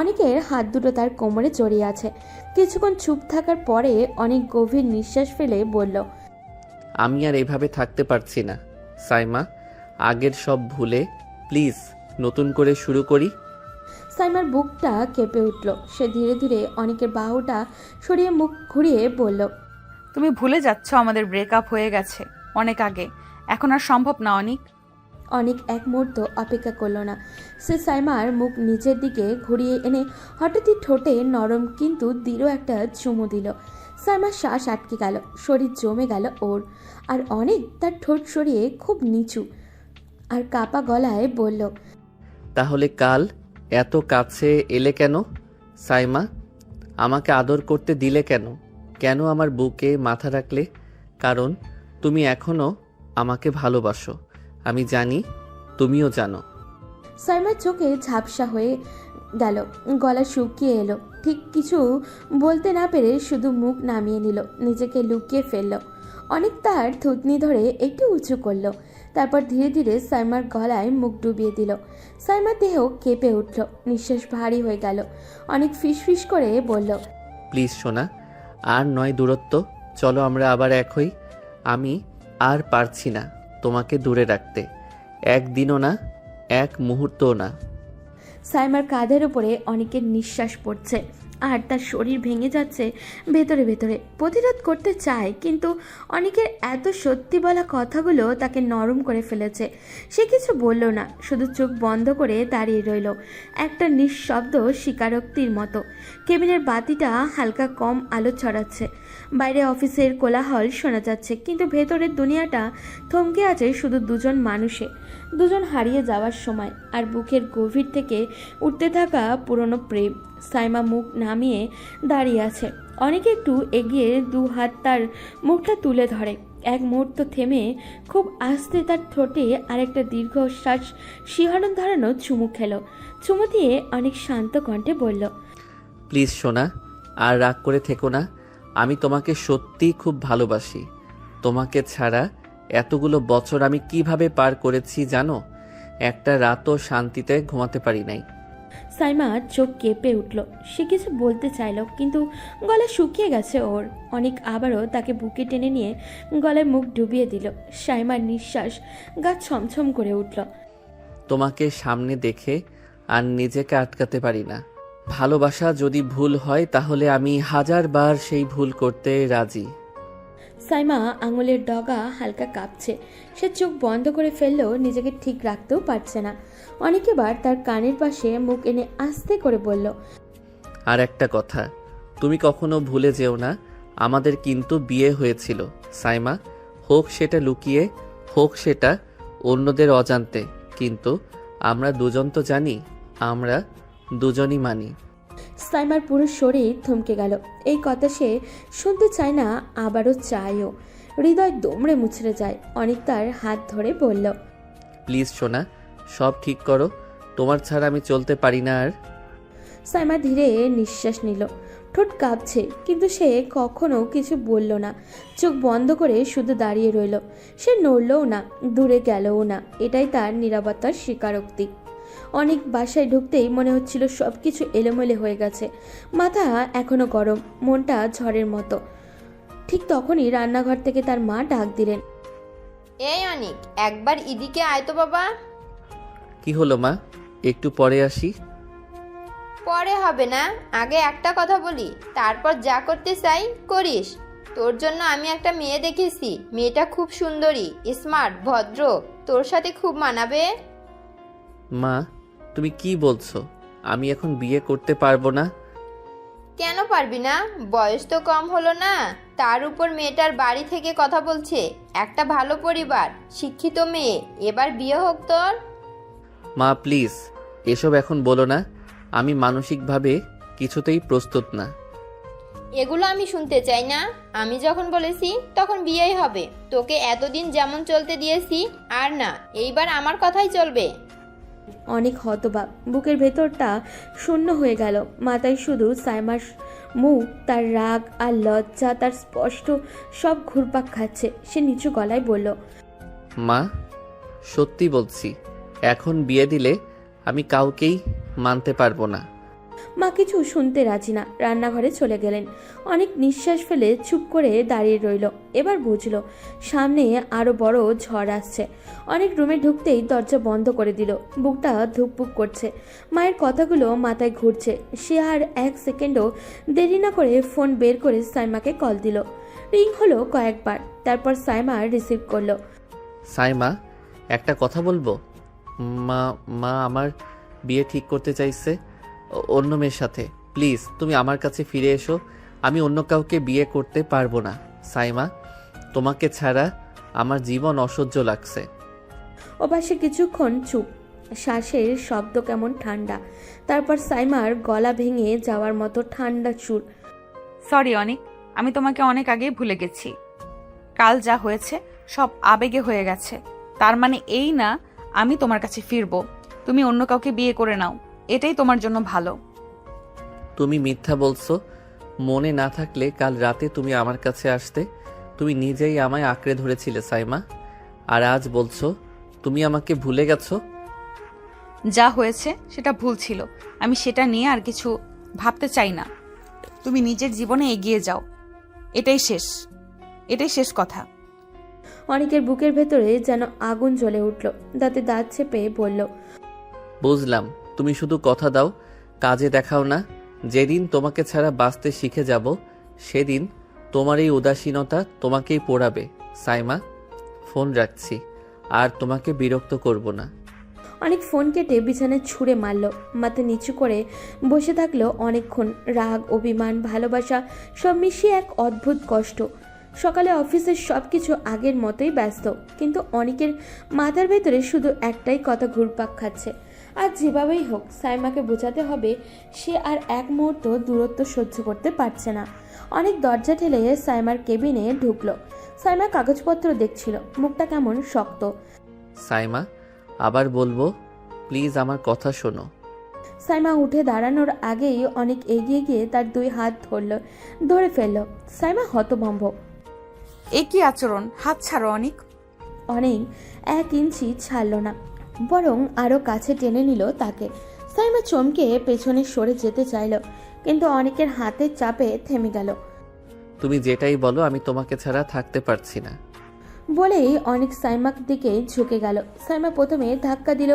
অনেকের হাত দুটো তার কোমরে জড়িয়ে আছে। কিছুক্ষণ চুপ থাকার পরে অনেক গভীর নিঃশ্বাস ফেলে বলল, আমি আর এভাবে থাকতে পারছি না। সাইমা, আগের সব ভুলে প্লিজ নতুন করে শুরু করি। সাইমার বুকটা কেঁপে উঠল। সে ধীরে ধীরে অনেকের বাহুটা সরিয়ে মুখ ঘুরিয়ে বলল, তুমি ভুলে যাচ্ছ আমাদের ব্রেকআপ হয়ে গেছে অনেক আগে। এখন আর সম্ভব না অনিক। অনেক এক মুহূর্ত অপেক্ষা করল না। সে সাইমার মুখ নিচের দিকে ঘুরিয়ে এনে হঠাৎই ঠোঁটে নরম কিন্তু দৃঢ় একটা চুমু দিল। সাইমার শ্বাস আটকে গেল, শরীর জমে গেল ওর। আর অনেক তার ঠোঁট সরিয়ে খুব নিচু আর কাপা গলায় বলল, তাহলে কাল এত কাছে এলে কেন সাইমা? আমাকে আদর করতে দিলে কেন? কেন আমার বুকে মাথা রাখলে? কারণ তুমি এখনো আমাকে ভালোবাসো, আমি জানি, তুমিও জানো। সাইমার চোখে ঝাপসা হয়ে গেল, গলা শুকিয়ে এলো। ঠিক কিছু বলতে না পেরে শুধু মুখ নামিয়ে নিল, নিজেকে লুকিয়ে ফেলল। অনেক তার থুতনি ধরে একটু উঁচু করলো, তারপর ধীরে ধীরে সাইমার গলায় মুখ ডুবিয়ে দিল। সাইমার দেহ কেঁপে উঠল, নিঃশ্বাস ভারী হয়ে গেল। অনেক ফিসফিস করে বলল, প্লিজ সোনা, আর নয় দূরত্ব, চলো আমরা আবার এক হই। আমি আর পারছি না তোমাকে দূরে রাখতে, একদিনও না, এক মুহূর্তও না। সাইমার কাঁধের উপরে অনেকের নিঃশ্বাস পড়ছে আর তার শরীর ভেঙে যাচ্ছে ভেতরে ভেতরে। প্রতিরোধ করতে চায়, কিন্তু অনেকের এত সত্যি বলা কথাগুলো তাকে নরম করে ফেলেছে। সে কিছু বলল না, শুধু চোখ বন্ধ করে দাঁড়িয়ে রইল, একটা নিঃশব্দ স্বীকারোক্তির মতো। কেবিনের বাতিটা হালকা কম আলো ছড়াচ্ছে, বাইরে অফিসের কোলাহল শোনা যাচ্ছে, কিন্তু ভেতরের দুনিয়াটা থমকে আছে শুধু দুজন মানুষে, দুজন হারিয়ে যাওয়ার সময় আর বুকের গভীর থেকে উঠতে থাকা পুরনো প্রেম। সাইমা মুখ নামিয়ে দাঁড়িয়ে আছে। অনেকে একটু এগিয়ে দু হাত তার মুখটা তুলে ধরে। এক মুহূর্ত থেমে খুব আস্তে তার ঠোঁটে আরেকটা দীর্ঘশ্বাস শিহরণ ধরানো চুমু খেলো। চুমু দিয়ে অনেক শান্ত কণ্ঠে বলল, প্লিজ সোনা, আর রাগ করে থেকো না। আমি তোমাকে সত্যিই খুব ভালোবাসি। তোমাকে ছাড়া এতগুলো বছর আমি কিভাবে পার করেছি জানো? একটা রাতও শান্তিতে ঘুমাতে পারি নাই। সাইমা চোখ কেঁপে উঠল। সে কিছু বলতে চাইল, কিন্তু গলা শুকিয়ে গেছে ওর। অনেক আবারও তাকে বুকে টেনে নিয়ে গলায় মুখ ডুবিয়ে দিল। সাইমার নিঃশ্বাস গা ছমছম করে উঠল। তোমাকে সামনে দেখে আর নিজেকে আটকাতে পারি না। ভালোবাসা যদি ভুল হয় তাহলে আমি 1000 বার সেই ভুল করতে রাজি। সাইমা আঙুলের ডগা হালকা কাঁপছে। সে চোখ বন্ধ করে ফেললেও নিজেকে ঠিক রাখতেও পারছে না। অনেকবার তার কানের পাশে মুখ এনে আস্তে করে বলল, আর একটা কথা, তুমি কখনো ভুলে যেও না, আমাদের কিন্তু বিয়ে হয়েছিল সাইমা। হোক সেটা লুকিয়ে, হোক সেটা অন্যদের অজান্তে, কিন্তু আমরা দুজন তো জানি, আমরা দুজনই মানি। সাইমার পুরো শরীর থমকে গেল। এই কথা সে শুনতে চায় না, আবারও চায়ও। হৃদয় দমড়ে মুচড়ে যায়। অনেক তার হাত ধরে বলল, প্লিজ সোনা, সব ঠিক করো, তোমার ছাড়া আমি চলতে পারি না আর। সাইমা ধীরে নিঃশ্বাস নিল। ঠোঁট কাঁপছে, কিন্তু সে কখনো কিছু বলল না। চোখ বন্ধ করে শুধু দাঁড়িয়ে রইল। সে নড়লও না, দূরে গেলও না। এটাই তার নীরবতার স্বীকারোক্তি। অনেক বাসায় ঢুকতেই মনে হচ্ছিল সব কিছু এলোমেলো হয়ে গেছে। মাথা এখনো গরম, মনটা ঝড়ের মতো। ঠিক তখনই রান্নাঘর থেকে তার মা ডাক দিলেন, এই অনিক, একবার এদিকে আয় তো বাবা। কি হলো মা, একটু পরে আসি। পরে হবে না, আগে একটা কথা বলি, তারপর যা করতে চাই করিস। তোর জন্য আমি একটা মেয়ে দেখেছি, মেয়েটা খুব সুন্দরী, স্মার্ট, ভদ্র, তোর সাথে খুব মানাবে। মা, তুমি কি বলছো? আমি এখন বিয়ে করতে পারবো না। কেন পারবি না? বয়স তো কম হলো না, তার উপর মেয়েটার বাড়ি থেকে কথা বলছে, একটা ভালো পরিবার, শিক্ষিত মেয়ে, এবার বিয়ে হোক তোর। মা প্লিজ, এসব এখন বলো না, আমি মানসিকভাবে কিছুতেই প্রস্তুত না। এগুলো আমি শুনতে চাই না। আমি যখন বলেছি তখন বিয়েই হবে। তোকে এতদিন যেমন চলতে দিয়েছি আর না, এইবার আমার কথাই চলবে। অনেক হতবাক, বুকের ভেতরটা শূন্য হয়ে গেল। মাথায় শুধু সাইমার মুখ, তার রাগ আর লজ্জা, তার স্পষ্ট সব ঘুরপাক খাচ্ছে। সে নিচু গলায় বলল, মা, সত্যি বলছি, এখন বিয়ে দিলে আমি কাউকেই মানতে পারবো না। মা কিছু শুনতে রাজি না, রান্নাঘরে চলে গেলেন। অনেক নিঃশ্বাস ফেলে চুপ করে দাঁড়িয়ে রইল। এবার বুঝলো সামনে আরো বড় ঝড় আসছে। অনেক রুমে ঢুকতেই দরজা বন্ধ করে দিল। বুকটা ধুকপুক করছে, মায়ের কথাগুলো মাথায় ঘুরছে। সে আর এক সেকেন্ডও দেরি না করে ফোন বের করে সাইমাকে কল দিল। রিং হলো কয়েকবার, তারপর সাইমা রিসিভ করলো। সাইমা, একটা কথা বলবো? মা মা আমার বিয়ে ঠিক করতে চাইছে অন্য মেয়ের সাথে। প্লিজ তুমি আমার কাছে ফিরে এসো। আমি অন্য কাউকে বিয়ে করতে পারবো না। সাইমা, তোমাকে ছাড়া আমার জীবন অসহ্য লাগছে। ওপাশে কিছুক্ষণ চুপ, শ্বাসের শব্দ কেমন ঠান্ডা। তারপর সাইমার গলা ভেঙে যাওয়ার মতো ঠান্ডা সুর। সরি অনিক, আমি তোমাকে অনেক আগেই ভুলে গেছি। কাল যা হয়েছে সব আবেগে হয়ে গেছে। তার মানে এই না আমি তোমার কাছে ফিরবো। তুমি অন্য কাউকে বিয়ে করে নাও, এটাই তোমার জন্য ভালো। তুমি মিথ্যা বলছো। মনে না থাকলে কাল রাতে তুমি আমার কাছে আসতে। তুমি নিজেই আমায় আঁকড়ে ধরেছিলে সাইমা, আর আজ বলছো তুমি আমাকে ভুলে গেছো। যা হয়েছে সেটা ভুল ছিল, আমি সেটা নিয়ে আর কিছু ভাবতে চাই না। তুমি নিজের জীবনে এগিয়ে যাও, এটাই শেষ কথা। অনেকের বুকের ভেতরে যেন আগুন জ্বলে উঠল। দাঁতে দাঁত চেপে বলল, বুঝলাম, তুমি শুধু কথা দাও, কাজে দেখাও না। যেদিন তোমাকে ছাড়া বাঁচতে শিখে যাব সেদিন তোমার এই উদাসীনতা তোমাকেই পোড়াবে। সাইমা, ফোন রাখছি, আর তোমাকে বিরক্ত করব না। অনেক ফোন কেটে বিছানায় ছুঁড়ে মারল। মাথা নিচু করে বসে থাকলো অনেকক্ষণ। রাগ, অভিমান, ভালোবাসা সব মিশিয়ে এক অদ্ভুত কষ্ট। সকালে অফিসের সব কিছু আগের মতোই ব্যস্ত, কিন্তু অনেকের মাথার ভেতরে শুধু একটাই কথা ঘুরপাক খাচ্ছে। আর যেভাবেই হোক সাইমাকে বোঝাতে হবে সে আর এক মুহূর্ত দূরত্ব সহ্য করতে পারছে না। অনেক দরজা ঠেলে সাইমার কেবিনে ঢুকলো। সাইমা কাগজপত্র দেখছিল, মুখটা কেমন শক্ত। সাইমা, আবার বলবো, প্লিজ আমার কথা শোনো। সাইমা উঠে দাঁড়ানোর আগেই অনেক এগিয়ে গিয়ে তার দুই হাত ধরে ফেলল। সাইমা হতভম্ব। এ কি আচরণ? হাত ছাড়ো অনিক। অনেক 1 ইঞ্চি ছাড়ল না, বরং আরো কাছে টেনে নিল তাকে। সাইমা চমকে পেছনে সরে যেতে চাইল, কিন্তু অনেকের হাতের চাপে থেমে গেল। তুমি যেটাই বলো, আমি তোমাকে ছাড়া থাকতে পারছি না। বলেই অনেক সাইমার দিকে ঝুঁকে গেল। সাইমা প্রথমে ধাক্কা দিল,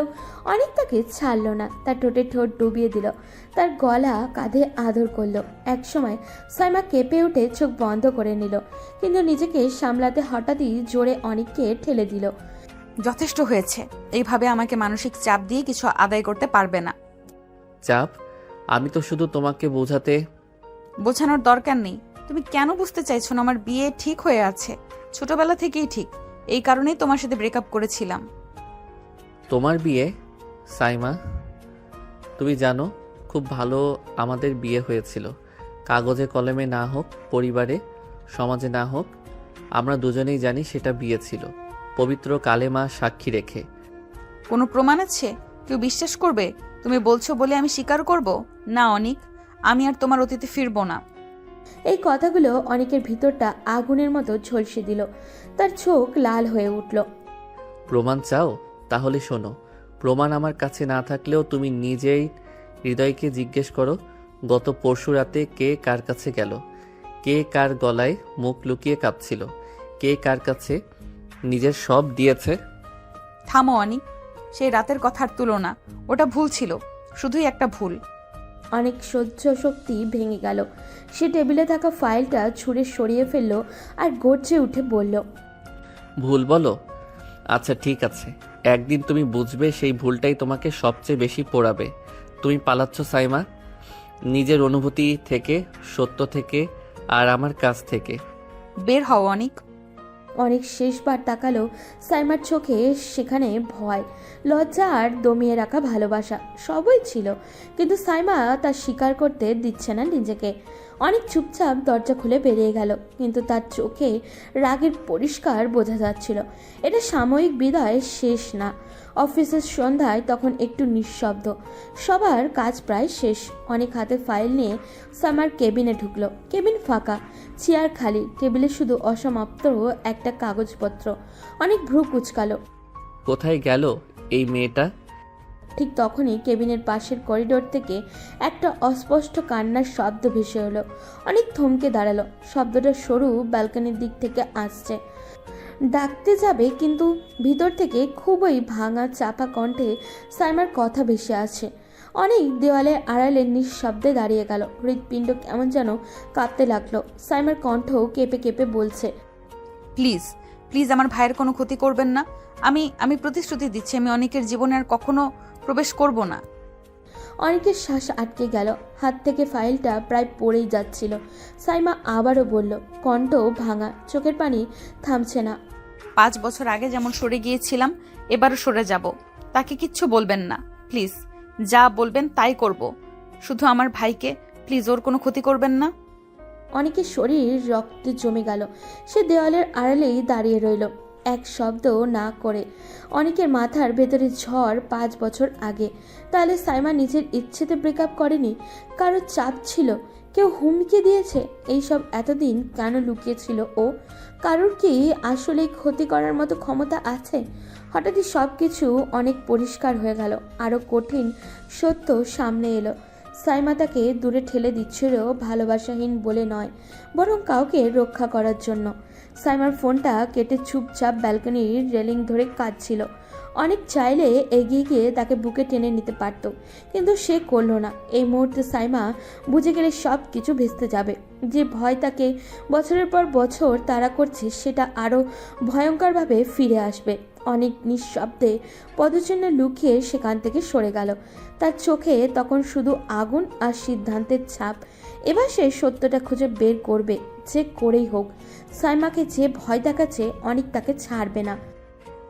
অনেক তাকে ছাড়ল না। তার ঠোঁটে ঠোঁট ডুবিয়ে দিল, তার গলা কাঁধে আদর করলো। একসময় সাইমা কেঁপে উঠে চোখ বন্ধ করে নিল, কিন্তু নিজেকে সামলাতে হঠাৎই জোরে অনেককে ঠেলে দিল। যথেষ্ট হয়েছে, এইভাবে আমাকে মানসিক চাপ দিয়ে কিছু আদায় করতে পারবে না। চাপ? আমি তো শুধু তোমাকে বোঝানোর দরকার নেই। তুমি কেন বুঝতে চাইছো না আমার বিয়ে ঠিক হয়ে আছে? ছোটবেলা থেকেই ঠিক, এই কারণেই তোমার সাথে ব্রেকআপ করেছিলাম। তোমার বিয়ে? সাইমা, তুমি জানো খুব ভালো আমাদের বিয়ে হয়েছিল। কাগজে কলমে না হোক, পরিবারে সমাজে না হোক, আমরা দুজনেই জানি সেটা বিয়ে ছিল, পবিত্র কালেমা সাক্ষী রেখে। কোনো প্রমাণ আছে? কেউ বিশ্বাস করবে? তুমি বলছো বলে আমি স্বীকার করব না অনিক, আমি আর তোমার অতীতে ফিরবো না। এই কথাগুলো অনেকের ভিতরটা আগুনের মতো ঝলসে দিল। তার চোখ লাল হয়ে উঠল। প্রমাণ চাও? তাহলে শোনো, প্রমাণ আমার কাছে না থাকলেও তুমি নিজেই হৃদয়কে জিজ্ঞেস করো, গত পরশু রাতে কে কার কাছে গেল, কে কার গলায় মুখ লুকিয়ে কাঁপছিল, কে কার কাছে নিজের সব দিয়েছে। থামো অনিক, সেই রাতের কথার তুলনা, ওটা ভুল ছিল, শুধুই একটা ভুল। অনেক সহ্য শক্তি ভেঙে গেল। সে টেবিলে থাকা ফাইলটা ছুঁড়ে সরিয়ে ফেলল আর গর্জে উঠে বলল, ভুল বলো? আচ্ছা ঠিক আছে, একদিন তুমি বুঝবে সেই ভুলটাই তোমাকে সবচেয়ে বেশি পোড়াবে। তুমি পালাচ্ছ সাইমা, নিজের অনুভূতি থেকে, সত্য থেকে, আর আমার কাছ থেকে। বের হও অনিক। অনেক শেষবার তাকালো সাইমার চোখে। সেখানে ভয়, লজ্জা আর দমিয়ে রাখা ভালোবাসা সবই ছিল, কিন্তু সাইমা তা স্বীকার করতে দিচ্ছে না নিজেকে। অনেক চুপচাপ দরজা খুলে বেরিয়ে গেল, কিন্তু তার চোখে রাগের পরিষ্কার বোঝা যাচ্ছিল এটা সাময়িক বিদায়, শেষ না। অফিসের সন্ধ্যায় তখন একটু নিঃশব্দ, সবার কাজ প্রায় শেষ। অনেক হাতে ফাইল নিয়ে সাইমার কেবিনে ঢুকলো। কেবিন ফাঁকা, চেয়ার খালি, টেবিলে শুধু অসমাপ্ত একটা কাগজপত্র। অনেক ভ্রু কুচকালো। কোথায় গেল এই মেয়েটা? ঠিক তখনই কেবিনের পাশের করিডোর থেকে একটা অস্পষ্ট কান্নার শব্দ ভেসে এলো। অনেক থমকে দাঁড়ালো। শব্দটা সরু ব্যালকনির দিক থেকে আসছে। ডাকতে যাবে কিন্তু ভিতর থেকে খুবই ভাঙা চাপা কণ্ঠে সাইমার কথা ভেসে আসে। অনেক দেওয়ালের আড়ালে নিঃশব্দে দাঁড়িয়ে গেল। হৃৎপিণ্ড কেমন যেন কাঁপতে লাগলো। সাইমার কণ্ঠ কেঁপে কেঁপে বলছে, প্লিজ প্লিজ আমার ভাইয়ের কোনো ক্ষতি করবেন না। আমি প্রতিশ্রুতি দিচ্ছি আমি অনেকের জীবনে আর কখনো প্রবেশ করব না। অনেকের শ্বাস আটকে গেল। হাত থেকে ফাইলটা প্রায় পড়েই যাচ্ছিল। সাইমা আবারও বলল, কণ্ঠ ভাঙা, চোখের পানি থামছে না। 5 বছর আগে যেমন সরে গিয়েছিলাম এবারও সরে যাব। তাকে কিচ্ছু বলবেন না প্লিজ। যা বলবেন তাই করব। শুধু আমার ভাইকে প্লিজ, ওর কোনো ক্ষতি করবেন না। অনেকের শরীর রক্তে জমে গেল। সে দেওয়ালের আড়ালেই দাঁড়িয়ে রইল, এক শব্দ না করে। অনেকের মাথার ভেতরে ঝড়। 5 বছর আগে তাহলে সাইমা নিজের ইচ্ছেতে ব্রেকআপ করেনি, কারো চাপ ছিল, কেউ হুমকি দিয়েছে। এইসব এতদিন কেন লুকিয়েছিল ও? কারোর কি আসলেই ক্ষতি করার মতো ক্ষমতা আছে? হঠাৎই সব কিছু অনেক পরিষ্কার হয়ে গেল। আরও কঠিন সত্য সামনে এলো। সাইমা তাকে দূরে ঠেলে দিচ্ছিল ভালোবাসাহীন বলে নয়, বরং কাউকে রক্ষা করার জন্য। সাইমার ফোনটা কেটে চুপচাপ ব্যালকনির রেলিং ধরে কাঁদছিল। অনেক চাইলে এগিয়ে গিয়ে তাকে বুকে টেনে নিতে পারত, কিন্তু সে করল না। এই মুহূর্তে সাইমা বুঝে গেলে সব কিছু ভেস্তে যাবে। যে ভয় তাকে বছরের পর বছর তাড়া করছে সেটা আরও ভয়ঙ্করভাবে ফিরে আসবে। অনেক নিঃশব্দে পদচিহ্ন লুকিয়ে সেখান থেকে সরে গেল। তার চোখে তখন শুধু আগুন আর সিদ্ধান্তের ছাপ। এবার সে সত্যটা খুঁজে বের করবে, যে করেই হোক। সাইমাকে যে ভয় দেখাচ্ছে অনেক তাকে ছাড়বে না।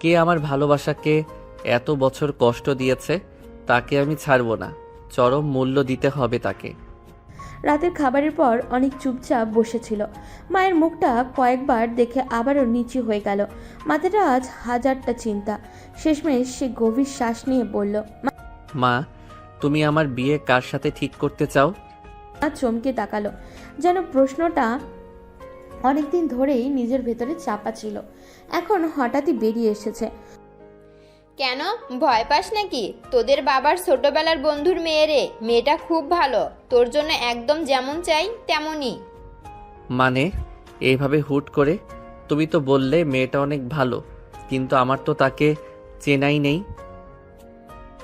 কে আমার ভালোবাসাকে এত বছর কষ্ট দিয়েছে তাকে আমি ছাড়বো না। চরম মূল্য দিতে হবে তাকে। রাতের খাবারের পর অনেক চুপচাপ বসেছিল। মায়ের মুখটা কয়েকবার দেখে আবারও নিচু হয়ে গেল। মাথাটা আজ হাজারটা চিন্তা। শেষমেশ সে গভীর শ্বাস নিয়ে বলল, মা, তুমি আমার বিয়ে কার সাথে ঠিক করতে চাও? মা চমকে তাকালো, যেন প্রশ্নটা অনেকদিন ধরেই নিজের ভেতরে চাপা ছিল, এখন হঠাৎই বেরিয়ে এসেছে। কেন ভয় পাস নাকি? তোদের বাবার ছোটবেলার বন্ধুর মেয়ে রে। মেয়েটা খুব ভালো, তোর জন্য একদম যেমন চাই তেমনই। মানে এইভাবে হুট করে? তুমি তো বললে মেয়েটা অনেক ভালো, কিন্তু আমার তো তাকে চেনাই নেই।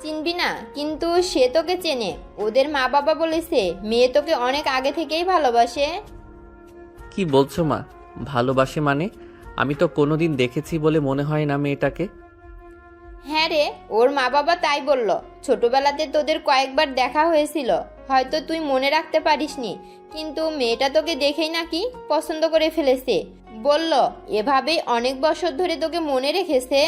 চিনবি না? কিন্তু সে তোকে চেনে। ওদের মা বাবা বলেছে মেয়ে তোকে অনেক আগে থেকেই ভালোবাসে। কি বলছো মা? ভালোবাসে মানে? আমি তো কোনোদিন দেখেছি বলে মনে হয় না মেয়েটাকে। হ্যাঁ রে, ওর মা বাবা তাই বলল। ছোটবেলাতে তোদের কয়েকবার দেখা হয়েছিল, হয়তো তুই মনে রাখতে পারিসনি, কিন্তু মেয়েটা তোকে দেখেই নাকি পছন্দ করে ফেলেছে। বলল এভাবেই অনেক বছর ধরে তোকে মনে রেখেছে।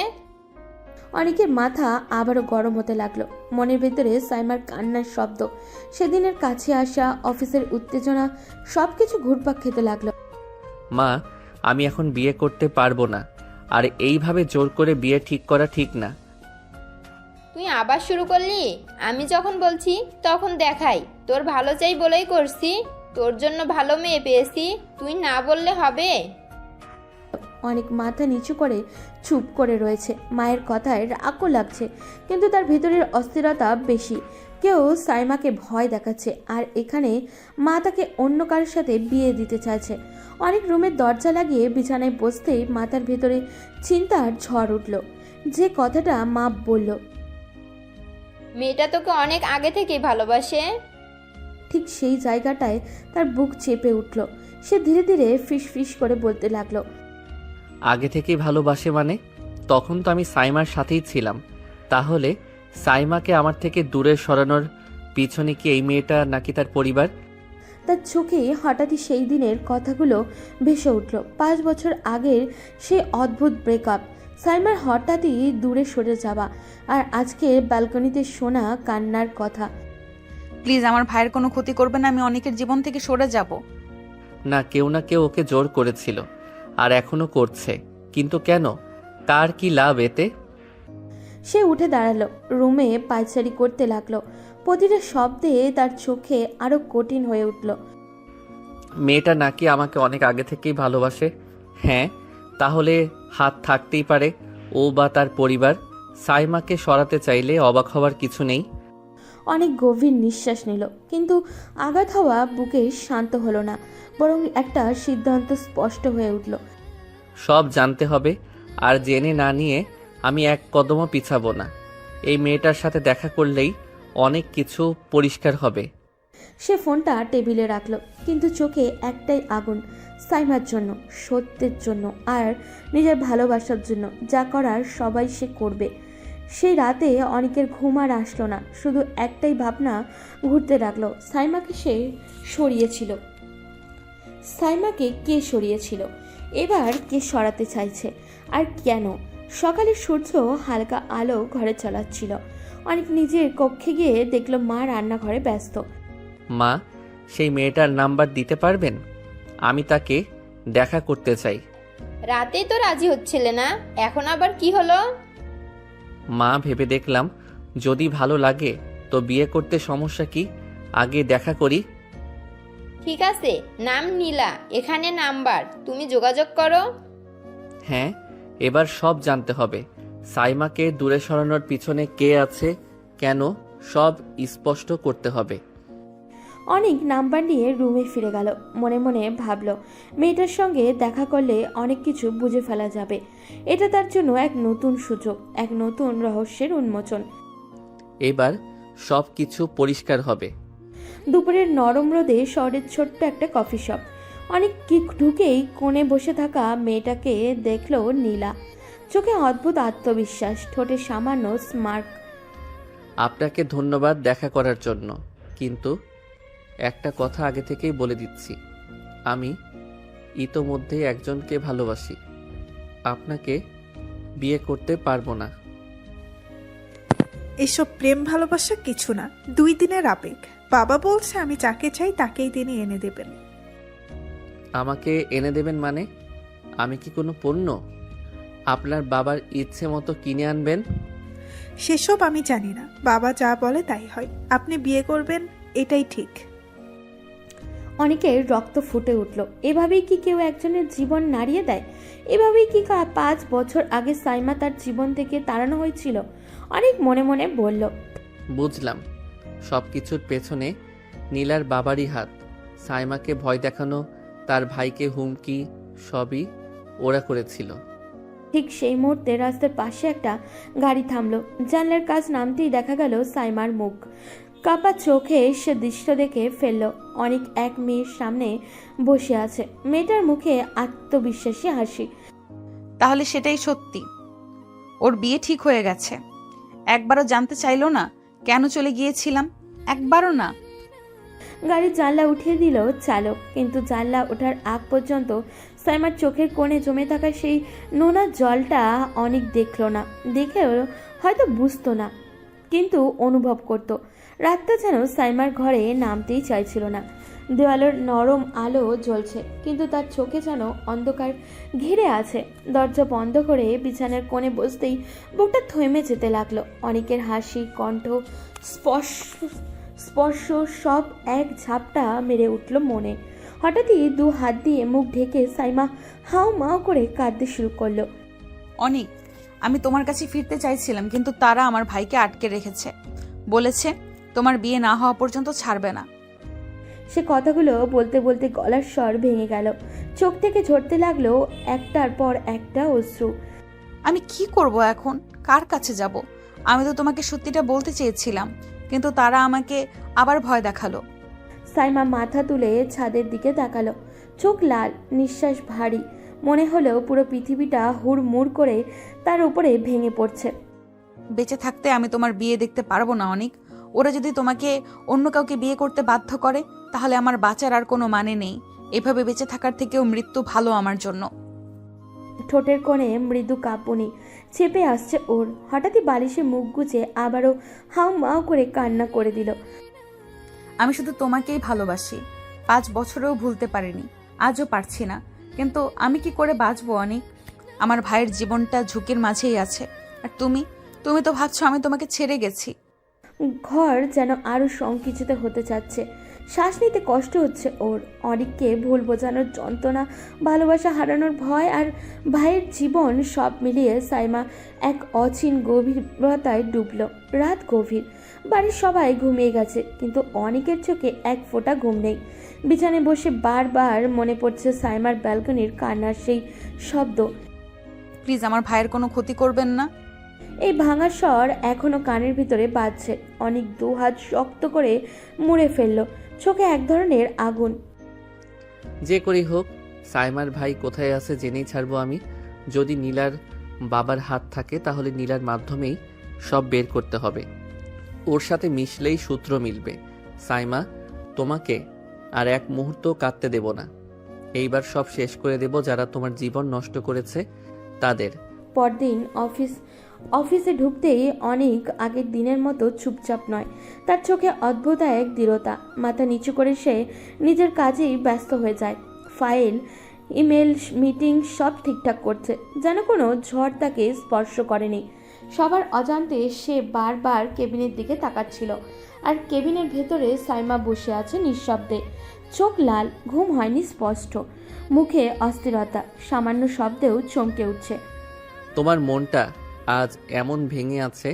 অনেকের মাথা আবারও গরম হতে লাগলো। মনের ভেতরে সাইমার কান্নার শব্দ, সেদিনের কাছে আসা, অফিসের উত্তেজনা, সবকিছু ঘুরপাক খেতে লাগলো। মা, আমি এখন বিয়ে করতে পারবো না, আর এইভাবে জোর করে বিয়ে ঠিক করা ঠিক না। তুই আবার শুরু করলি? আমি যখন বলছি তখন দেখাই তোর ভালো চাই বলেই করছি। তোর জন্য ভালো মেয়ে পেয়েছি, তুই না বললে হবে? অনেক মাথা নিচু করে চুপ করে রয়েছে। মায়ের কথায় রাগও লাগছে, কিন্তু তার ভিতরের অস্থিরতা বেশি। কেউ সাইমাকে ভয় দেখাচ্ছে, আর এখানে মা তাকে অন্য কারোর সাথে বিয়ে দিতে চাইছে। অনেক রুমের দরজা লাগিয়ে বিছানায় বসতেই মাথার ভেতরে চিন্তার ঝড় উঠল। যে কথাটা মা বলল, মেয়েটা তোকে অনেক আগে থেকেই ভালোবাসে, ঠিক সেই জায়গাটায় তার বুক চেপে উঠল। সে ধীরে ধীরে ফিস ফিস করে বলতে লাগলো, আগে থেকেই ভালোবাসে মানে? তখন তো আমি সাইমার সাথেই ছিলাম। তাহলে সাইমাকে আমার থেকে দূরে সরানোর পিছনে কি এই মেয়েটা নাকি তার পরিবার? তার চোখে হঠাৎই সেই দিনের কথাগুলো ভেসে উঠল। 5 বছর আগের সেই অদ্ভুত ব্রেকআপ, সাইমার হঠাৎই দূরে সরে যাওয়া, আর আজকে ব্যালকনিতে শোনা কান্নার কথা। প্লিজ আমার ভাইয়ের কোনো ক্ষতি করবেন না। আমি অনেকের জীবন থেকে সরে যাব। না কেউ ওকে জোর করেছিল, আর এখনো করছে। কিন্তু কেন? কার কি লাভ এতে? সে উঠে দাঁড়ালো, রুমে পায়চারি করতে লাগলো। প্রতিটা শব্দে তার চোখে আরো কঠিন হয়ে উঠল। মেয়েটা নাকি আমাকে অনেক আগে থেকেই ভালোবাসে। হ্যাঁ, তাহলে হাত থাকতেই পারে ও বা তার পরিবার। সাইমাকে সরাতে চাইলে অবাক হওয়ার কিছু নেই। অনেক গভীর নিঃশ্বাস নিল, কিন্তু আঘাত হওয়া বুকে শান্ত হলো না, বরং একটা সিদ্ধান্ত স্পষ্ট হয়ে উঠল। সব জানতে হবে, আর জেনে না নিয়ে আমি এক কদমও পিছাবো না। এই মেয়েটার সাথে দেখা করলেই অনেক কিছু পরিষ্কার হবে। সে ফোনটা টেবিলে রাখলো, কিন্তু চোখে একটাই আগুন, সাইমার জন্য, সত্যের জন্য, আর নিজের ভালোবাসার জন্য। যা করার সবাই সে করবে। সেই রাতে অনেকের ঘুম আর আসলো না, শুধু একটাই ভাবনা ঘুরতে লাগলো, সাইমাকে কে সরিয়েছিল, এবার কে সরাতে চাইছে, আর কেন? সকালে সূর্য হালকা আলো ঘরে চালাচ্ছিল। অনেক নিজের কক্ষে গিয়ে দেখলো মা রান্নাঘরে ব্যস্ত। মা, সেই মেয়েটার নাম্বার দিতে পারবেন? আমি তাকে দেখা করতে চাই। রাতেই তো রাজি হচ্ছিলে না, এখন আবার কি হলো? মা, ভেবে দেখলাম যদি ভালো লাগে তো বিয়ে করতে সমস্যা কি, আগে দেখা করি। ঠিক আছে, নাম নীলা, এখানে নাম্বার, তুমি যোগাযোগ করো। হ্যাঁ, এবার সব জানতে হবে। সাইমাকে দূরে সরানোর পিছনে কে আছে, কেন, সব স্পষ্ট করতে হবে। অনেক নাম্বার নিয়ে রুমে ফিরে গেল। মনে মনে ভাবলো, মেয়েটার সঙ্গে দেখা করলে অনেক কিছু বুঝে ফেলা যাবে। এটা তার জন্য এক নতুন সুযোগ, এক নতুন রহস্যের উন্মোচন। এবার সব কিছু পরিষ্কার হবে। দুপুরের নরম রোদে শহরের ছোট্ট একটা কফি শপ। অনেক কিক ঢুকেই কোণে বসে থাকা মেয়েটাকে দেখলো নীলা। চোখে অদ্ভুত আত্মবিশ্বাস, ঠোঁটে সামান্য স্মার্ক। আপনাকে ধন্যবাদ দেখা করার জন্য, কিন্তু একটা কথা আগে থেকেই বলে দিচ্ছি, আমি ইতোমধ্যে একজনকে ভালোবাসি। আপনাকে বিয়ে করতে পারবো না। এসব প্রেম ভালোবাসা কিছু না, 2 দিনের আবেগ। বাবা বলছে আমি যাকে চাই তাকেই তিনি এনে দেবেন। আমাকে এনে দেবেন মানে? আমি কি কোনো পণ্য? আপনার বাবার ইচ্ছে মতো কিনে আনবেন? সেসব আমি জানি না, বাবা যা বলে তাই হয়। আপনি বিয়ে করবেন, এটাই ঠিক। অনেকের রক্ত ফুটে উঠল। এভাবেই কি কেউ একজনের জীবন নাড়িয়ে দেয়? এভাবেই কি 5 বছর আগে সাইমা তার জীবন থেকে তাড়ানো হয়েছিল? অনেক মনে মনে বলল, বুঝলাম, সব কিছুর পেছনে নীলার বাবারই হাত। সাইমাকে ভয় দেখানো, তার ভাইকে হুমকি, সবই ওরা করেছিল। ঠিক সেই মুহূর্তে রাস্তার পাশে একটা গাড়ি থামলো। জানলার কাজ নামতেই দেখা গেল সাইমার মুখ। কাপা চোখে সে দৃশ্য দেখে ফেলল। অনেক এক মেয়ের সামনে বসে আছে, মেয়েটার মুখে আত্মবিশ্বাসী হাসি। তাহলে সেটাই সত্যি, ওর বিয়ে ঠিক হয়ে গেছে। একবারও জানতে চাইলো না কেন চলে গিয়েছিলাম? একবারও না। গাড়ির জানলা উঠিয়ে দিল চালক, কিন্তু জানলা ওঠার আগ পর্যন্ত সাইমার চোখের কোণে জমে থাকা সেই নোনা জলটা অনেক দেখলো না। দেখেও হয়তো বুঝতো না, কিন্তু অনুভব করত। রাতটা যেন সাইমার ঘরে নামতেই চাইছিল না। দেওয়ালের নরম আলো জ্বলছে, কিন্তু তার চোখে যেন অন্ধকার ঘিরে আছে। দরজা বন্ধ করে বিছানার কোণে বসতেই বুকটা থেমে যেতে লাগলো। অনেকের হাসি, কণ্ঠ, স্পর্শ সব এক ঝাপটা মেরে উঠল মনে। হঠাৎই 2 হাত দিয়ে মুখ ঢেকে সাইমা হাউ মাউ করে কাঁদতে শুরু করলো। অনেক, আমি তোমার কাছে ফিরতে চাইছিলাম, কিন্তু তারা আমার ভাইকে আটকে রেখেছে। বলেছে তোমার বিয়ে না হওয়া পর্যন্ত ছাড়বে না। সে কথাগুলো বলতে বলতে গলার স্বর ভেঙে গেল। চোখ থেকে ঝরতে লাগলো একটার পর একটা অশ্রু। আমি কি করব এখন? কার কাছে যাব? আমি তো তোমাকে সত্যিটা বলতে চেয়েছিলাম, কিন্তু তারা আমাকে আবার ভয় দেখালো। সাইমা মাথা তুলে ছাদের দিকে তাকালো। চোখ লাল, নিঃশ্বাস ভারী। মনে হলো পুরো পৃথিবীটা হুড়মুড় করে তার উপরে ভেঙে পড়ছে। বেঁচে থাকতে আমি তোমার বিয়ে দেখতে পারবো না অনেক। ওরা যদি তোমাকে অন্য কাউকে বিয়ে করতে বাধ্য করে, তাহলে আমার বাঁচার আর কোনো মানে নেই। এভাবে বেঁচে থাকার থেকেও মৃত্যু ভালো আমার জন্য। ঠোঁটের কোণে মৃদু কাঁপুনি চেপে আসছে ওর। হঠাৎই বালিশে মুখ গুজে আবারও হাউ মাউ করে কান্না করে দিল। আমি শুধু তোমাকেই ভালোবাসি। 5 বছরেও ভুলতে পারিনি, আজও পারছি না। কিন্তু আমি কি করে বাঁচবো অনেক? আমার ভাইয়ের জীবনটা ঝুঁকির মাঝেই আছে। আর তুমি তুমি তো ভাবছো আমি তোমাকে ছেড়ে গেছি। ঘর যেন আরো সংকুচিত হতে চাচ্ছে। শ্বাস নিতে কষ্ট হচ্ছে ওর। অনেককে ভুল বোঝানোর যন্ত্রণা, ভালোবাসা হারানোর ভয় আর ভাইয়ের জীবন সব মিলিয়ে সাইমা এক অচিন গভীরতায় ডুবল। রাত গভীর, বাড়ির সবাই ঘুমিয়ে গেছে, কিন্তু অনেকের চোখে এক ফোঁটা ঘুম নেই। বিছানায় বসে বারবার মনে পড়ছে সাইমার ব্যালকনির কান্নার সেই শব্দ। প্লিজ আমার ভাইয়ের কোনো ক্ষতি করবেন না। এই ভাঙা স্বর এখনো কানের ভিতরে বাজছে। অনেক দুহাত শক্ত করে মুড়ে ফেলল, চোখে এক ধরনের আগুন। যে করেই হোক সাইমার ভাই কোথায় আছে জেনেই ছাড়বো আমি। যদি নীলার বাবার হাত থাকে তাহলে নীলার মাধ্যমেই সব বের করতে হবে। ওর সাথে মিশলেই সূত্র মিলবে। সাইমা, তোমাকে আর এক মুহূর্ত কাঁদতে দেব না। এইবার সব শেষ করে দেব যারা তোমার জীবন নষ্ট করেছে তাদের। পরদিন অফিসে ঢুকতেই অনেক আগের দিনের মতো চুপচাপ নয়। তার চোখে অদ্ভুত এক দৃঢ়তা। মাথা নিচু করে সে নিজের কাজেই ব্যস্ত হয়ে যায়। ফাইল, ইমেল, মিটিং সব ঠিকঠাক করছে, যেন কোনো ঝড় তাকে স্পর্শ করেনি। সবার অজান্তে সে বারবার কেবিনের দিকে তাকাচ্ছিল, আর কেবিনের ভেতরে সাইমা বসে আছে নিঃশব্দে, চোখ লাল, ঘুম হয়নি স্পষ্ট, মুখে অস্থিরতা, সামান্য শব্দেও চমকে উঠছে। তোমার মনটা আজ এমন ভেঙে আছে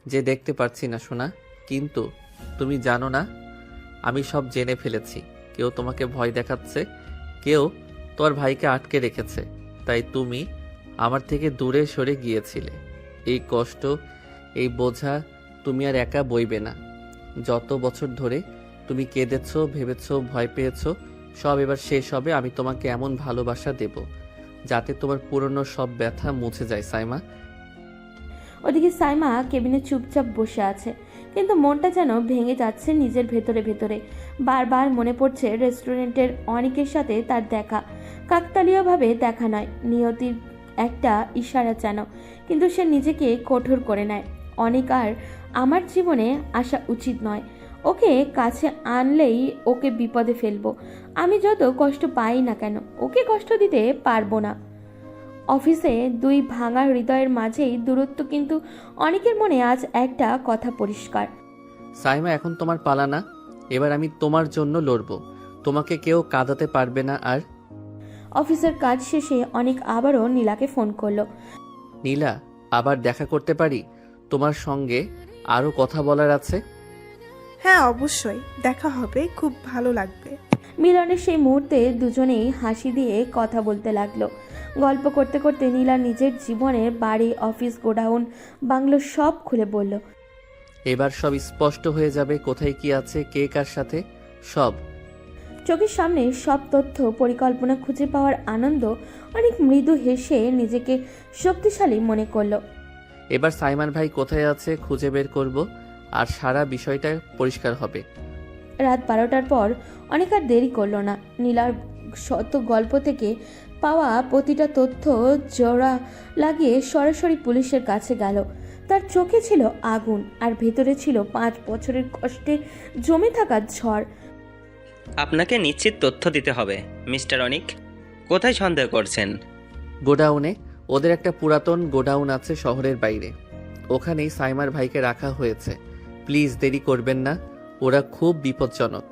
যে দেখতে পারছি না সোনা। কিন্তু তুমি জানো না, আমি সব জেনে ফেলেছি। কেউ তোমাকে ভয় দেখাচ্ছে, কেউ তোমার ভাইকে আটকে রেখেছে, তাই তুমি আমার থেকে দূরে সরে গিয়েছিলে। এই কষ্ট, এই বোঝা তুমি আর একা বইবে না। যত বছর ধরে তুমি কেঁদেছ, ভেবেছ, ভয় পেয়েছ, সব এবার শেষ হবে। আমি তোমাকে এমন ভালোবাসা দেব যাতে তোমার পুরনো সব ব্যথা মুছে যায় সাইমা। ওদিকে সাইমা কেবিনে চুপচাপ বসে আছে, কিন্তু মনটা যেন ভেঙে যাচ্ছে নিজের ভেতরে ভেতরে। বারবার মনে পড়ছে রেস্টুরেন্টের অনেকের সাথে তার দেখা। কাকতালীয়ভাবে দেখা নয়, নিয়তির একটা ইশারা যেন, কিন্তু সে নিজেকে কঠোর করে নেয়। অনেক আর আমার জীবনে আসা উচিত নয়। ওকে কাছে আনলেই ওকে বিপদে ফেলবো। আমি যত কষ্ট পাই না কেন, ওকে কষ্ট দিতে পারবো না। অফিসে দুই ভাঙা হৃদয়ের মাঝেই দূরত্ব, কিন্তু অনেকের মনে আজ একটা কথা পরিষ্কার। সাইমা, এখন তোমার পালা না। এবার আমি তোমার জন্য লড়বো। তোমাকে কেউ কাঁদাতে পারবে না আর। অফিসের কাজ শেষে অনেক আবারও নীলাকে ফোন করলো। নীলা, আবার দেখা করতে পারি? তোমার সঙ্গে আরো কথা বলার আছে। হ্যাঁ অবশ্যই, দেখা হবে, খুব ভালো লাগবে। মিলনের সেই মুহূর্তে দুজনেই হাসি দিয়ে কথা বলতে লাগলো। গল্প করতে করতে নীলা নিজের জীবনের বাড়ি, অফিস, গোডাউন, বাংলো সব খুলে বলল। এবার সব স্পষ্ট হয়ে যাবে, কোথায় কি আছে, কে কার সাথে, সব। চোখের সামনে সব তথ্য, পরিকল্পনা খুঁজে পাওয়ার আনন্দ। অনেক মৃদু হেসে নিজেকে শক্তিশালী মনে করলো। এবার সাইমান ভাই কোথায় আছে খুঁজে বের করব, আর সারা বিষয়টা পরিষ্কার হবে। রাত 12টার পর অনেক আর দেরি করলো না। নীলার শত গল্প থেকে পাওয়া প্রতিটা তথ্য জোড়া লাগিয়ে সরাসরি পুলিশের কাছে গেল। তার চোখে ছিল আগুন, আর ভেতরে ছিল 5 বছরের কষ্টে জমে থাকা ঝড়। আপনাকে নিশ্চিত তথ্য দিতে হবে মিস্টার অনিক। কোথায় সন্দেহ করছেন? গোডাউনে। ওদের একটা পুরাতন গোডাউন আছে শহরের বাইরে, ওখানেই সাইমার ভাইকে রাখা হয়েছে। প্লিজ দেরি করবেন না, ওরা খুব বিপজ্জনক।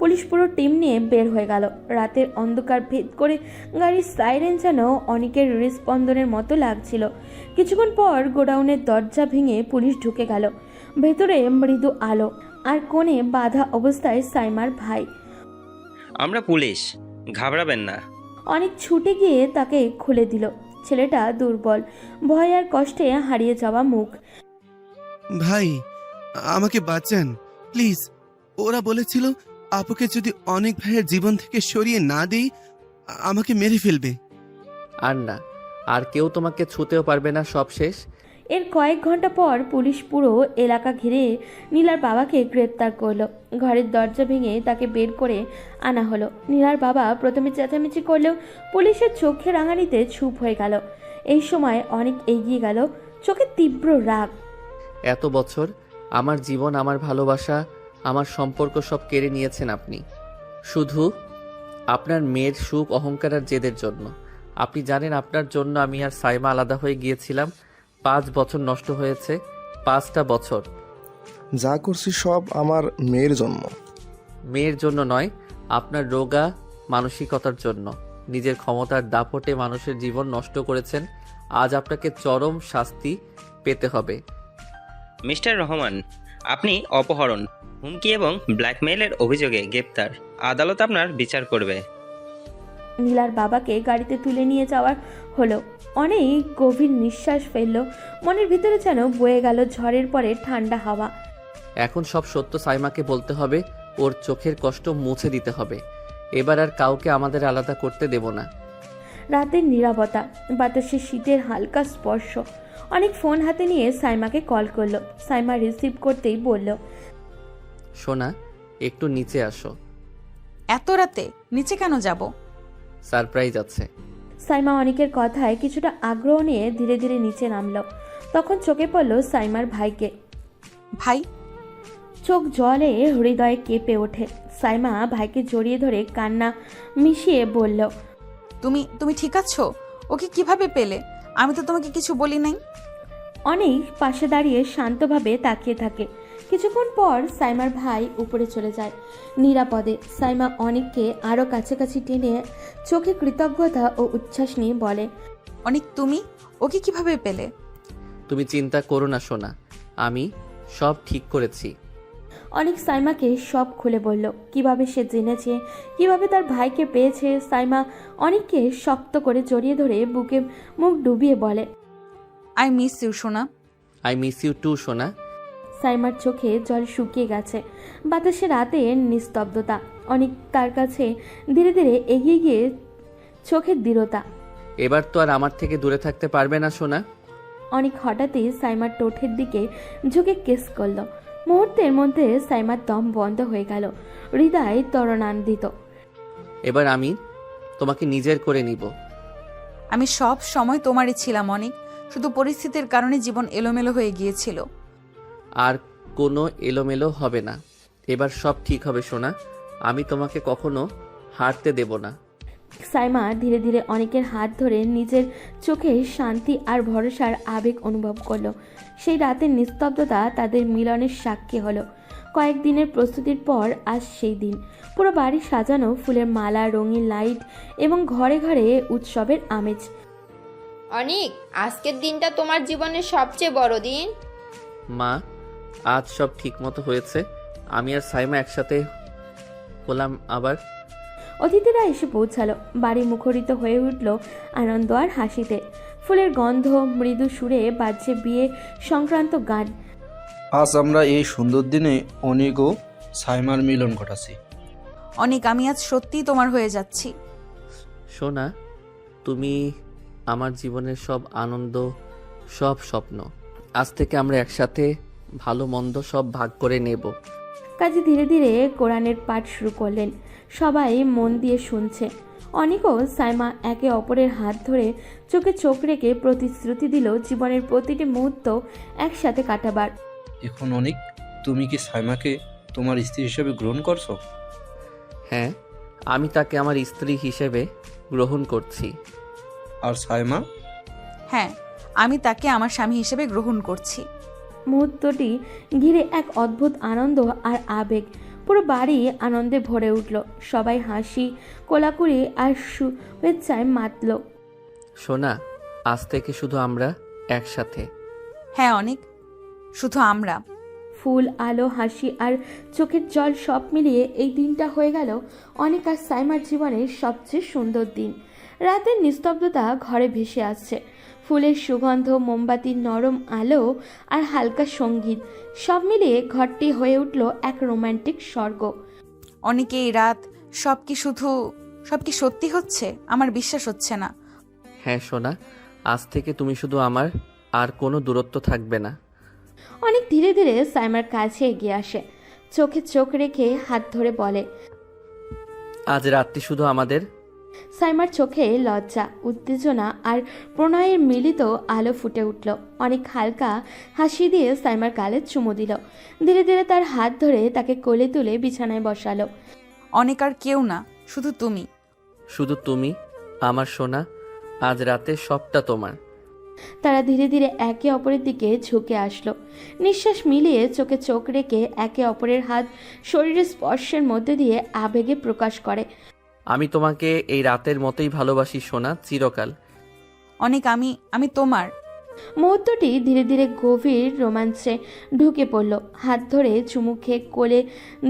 পুলিশ পুরো টিম নিয়ে বের হয়ে গেল। রাতের অন্ধকার ভেদ করে গাড়ির সাইরেন যেন অনেকের হৃদস্পন্দনের মতো লাগছিল। কিছুক্ষণ পর গোডাউনের দরজা ভেঙে পুলিশ ঢুকে গেল। ভেতরে মৃদু আলো, আর কোণে বাঁধা অবস্থায় সাইমার ভাই। আমরা পুলিশ, ঘাবড়াবেন না। অনেক ছুটে গিয়ে তাকে খুলে দিল। ছেলেটা দুর্বল, ভয় আর কষ্টে হারিয়ে যাওয়া মুখ। ভাই, আমাকে বাঁচান প্লিজ। ওরা বলেছিল আপুকে যদি অনেক ভাইয়ের জীবন থেকে সরিয়ে না দেই, আমাকে মেরে ফেলবে। আর না, আর কেউ তোমাকে ছুতেও পারবে না, সব শেষ। এর কয়েক ঘন্টা পর পুলিশ পুরো এলাকা ঘিরে নীলার বাবাকে গ্রেপ্তার করলো। ঘরের দরজা ভেঙে তাকে বের করে আনা হলো। নীলার বাবা প্রথমে চেঁচামেচি করলেও পুলিশের চোখে রাঙানিতে চুপ হয়ে গেল। এই সময় অনেক এগিয়ে গেল, চোখে তীব্র রাগ। এত বছর আমার জীবন, আমার ভালোবাসা, আমার সম্পর্ক সব কেড়ে নিয়েছেন আপনি, শুধু আপনার মেয়ের সুখ, অহংকার আর জেদের জন্য। আপনি জানেন আপনার জন্য আমি আর সাইমা আলাদা হয়ে গিয়েছিলাম। 5 বছর নষ্ট হয়েছে, 5টা বছর। যা করছি সব আমার মেয়ের জন্য। মেয়ের জন্য নয়, আপনার রোগা মানসিকতার জন্য। নিজের ক্ষমতার দাপটে মানুষের জীবন নষ্ট করেছেন। আজ আপনাকে চরম শাস্তি পেতে হবে। মিস্টার রহমান, আপনি অপহরণ, হুমকি এবং ব্ল্যাকমেইলের অভিযোগে গ্রেপ্তার। আদালত আপনার বিচার করবে। নীলার বাবাকে গাড়িতে তুলে নিয়ে যাওয়ার হলো। অনেক গভীর নিঃশ্বাস ফেললো। মনের ভিতরে যেন বয়ে গেল ঝড়ের পরে ঠান্ডা হাওয়া। এখন সব সত্য সাইমাকে বলতে হবে, ওর চোখের কষ্ট মুছে দিতে হবে। এবার আর কাউকে আমাদের আলাদা করতে দেব না। রাতের নীরবতা, বাতাসে শীতের হালকা স্পর্শ। অনেক ফোন হাতে নিয়ে সাইমাকে কল করলো। সাইমা রিসিভ করতেই বলল, সোনা, একটু নিচে আসো। এত রাতে নিচে কেন যাব? সারপ্রাইজ আছে। সাইমা অনেকের কথায় কিছুটা আগ্রহ নিয়ে ধীরে ধীরে নিচে নামলো। তখন চোখে পড়ল সাইমার ভাইকে। ভাই? চোখ জলে হৃদয়ে কেঁপে ওঠে। সাইমা ভাইকে জড়িয়ে ধরে কান্না মিশিয়ে বলল, তুমি তুমি ঠিক আছো? ওকে কিভাবে পেলে? আমি তো তোমাকে কিছু বলি নাই। অনেক পাশে দাঁড়িয়ে শান্তভাবে তাকিয়ে থাকে। কিছুক্ষণ পর সাইমার ভাই উপরে চলে যায় নিরাপদে। সাইমা অনেককে আরও কাছাকাছি টেনে চোখে কৃতজ্ঞতা ও উচ্ছ্বাস নিয়ে বলে, অনেক, তুমি ওকে কিভাবে পেলে? তুমি চিন্তা করো না সোনা, আমি সব ঠিক করেছি। অনেক সাইমাকে সব খুলে বলল, কিভাবে সে জেনেছে, কিভাবে তার ভাইকে পেয়েছে। সাইমা অনেককে শক্ত করে জড়িয়ে ধরে বুকে মুখ ডুবিয়ে বলে, আই মিস ইউ সোনা। আই মিস ইউ টু সোনা। সাইমার চোখে জল শুকিয়ে গেছে। বাতাসে রাতের নিস্তব্ধতা। অনেক তার কাছে ধীরে ধীরে এগিয়ে গিয়ে চোখের দৃঢ়তা। এবার তো আর আমার থেকে দূরে থাকতে পারবে না সোনা। অনেক হঠাৎই সাইমার টোঠের দিকে ঝুঁকে কিস করল। মুহূর্তের মধ্যে সাইমার দম বন্ধ হয়ে গেল। হৃদয় তরণান্বিত। এবার আমি তোমাকে নিজের করে নিব। আমি সব সময় তোমারই ছিলাম অনেক, শুধু পরিস্থিতির কারণে জীবন এলোমেলো হয়ে গিয়েছিল। আর কোনো এলোমেলো হবে না। এবার সব ঠিক হবে সোনা। আমি তোমাকে কখনো হারতে দেব না। সাইমা ধীরে ধীরে অনেকের হাত ধরে নিজের চোখে শান্তি আর ভরসার আবেগ অনুভব করলো। সেই রাতের নিস্তব্ধতা তাদের মিলনের সাক্ষী হলো। কয়েকদিনের প্রস্তুতির পর আজ সেই দিন। পুরো বাড়ি সাজানো, ফুলের মালা, রঙিন লাইট এবং ঘরে ঘরে উৎসবের আমেজ। অনিক, আজকের দিনটা তোমার জীবনের সবচেয়ে বড় দিন। মা, আজ সব ঠিক মতো হয়েছে। আমি আর সাইমা একসাথে হলাম আবার। অতিথিরা এসে পৌঁছালো। বাড়ি মুখরিত হয়ে উঠল আনন্দ আর হাসিতে। ফুলের গন্ধ, মৃদু সুরে বাজছে বিয়ে সংক্রান্ত গান। আজ আমরা এই সুন্দর দিনে অনেক ও সাইমার মিলন ঘটাচ্ছি। অনেক, আমি আজ সত্যিই তোমার হয়ে যাচ্ছি। সোনা, তুমি আমার জীবনের সব আনন্দ, সব স্বপ্ন। আজ থেকে আমরা একসাথে ভালো মন্দ সব ভাগ করে নেব। কাজী ধীরে ধীরে কোরআনের পাঠ শুরু করলেন। সবাই মন দিয়ে শুনছে। অনেকও সাইমা একে অপরের হাত ধরে চোখে চোখ রেখে প্রতিশ্রুতি দিল জীবনের প্রতিটি মুহূর্ত একসাথে কাটাবার। এখন অনেক, তুমি কি সাইমাকে তোমার স্ত্রী হিসেবে গ্রহণ করছো? হ্যাঁ, আমি তাকে আমার স্ত্রী হিসেবে গ্রহণ করছি। আর সাইমা? হ্যাঁ, আমি তাকে আমার স্বামী হিসেবে গ্রহণ করছি। মুহূর্তটি ঘিরে এক অদ্ভুত আনন্দ আর আবেগ। পুরো বাড়ি আনন্দে ভরে উঠল। সবাই হাসি, কোলাকুলি আর শুভেচ্ছায় মাতল। সোনা, আজ থেকে শুধু আমরা একসাথে। হ্যাঁ অনেক, শুধু আমরা। ফুল, আলো, হাসি আর চোখের জল সব মিলিয়ে এই দিনটা হয়ে গেল অনেক আর সাইমার জীবনের সবচেয়ে সুন্দর দিন। রাতের নিস্তব্ধতা ঘরে ভেসে আসছে। ফুলের সুগন্ধ, মোমবাতির নরম আলো আর হালকা সঙ্গীত সব মিলিয়ে ঘরটি হয়ে উঠল এক রোমান্টিক স্বর্গ। অনেকে এই রাত সব কি সত্যি হচ্ছে? আমার বিশ্বাস হচ্ছে না। হ্যাঁ সোনা, আজ থেকে তুমি শুধু আমার, আর কোনো দূরত্ব থাকবে না। অনেক ধীরে ধীরে সাইমার কাছে এগিয়ে আসে। চোখে চোখ রেখে হাত ধরে বলে, আজ রাতটি শুধু আমাদের। সাইমার চোখে লজ্জা, উত্তেজনা আর প্রণয়ের মিলিত আলো ফুটে উঠল। অনেক হালকা হাসি দিয়ে সাইমার গালে চুমু দিল। ধীরে ধীরে তার হাত ধরে তাকে কোলে তুলে বিছানায় বসালো। অনেক আর কেউ না, শুধু তুমি। শুধু তুমি আমার সোনা। আজ রাতে সবটা তোমার। তারা ধীরে ধীরে একে অপরের দিকে ঝুঁকে আসলো। নিঃশ্বাস মিলিয়ে চোখে চোখ রেখে একে অপরের হাত শরীরের স্পর্শের মধ্যে দিয়ে আবেগে প্রকাশ করে। আমি তোমাকে এই রাতের মতোই ভালোবাসি সোনা, চিরকাল। অনেক আমি তোমার। মুহূর্তটি ধীরে ধীরে গভীর রোমাঞ্চে ঢুকে পড়ল। হাত ধরে চুমু খেয়ে কোলে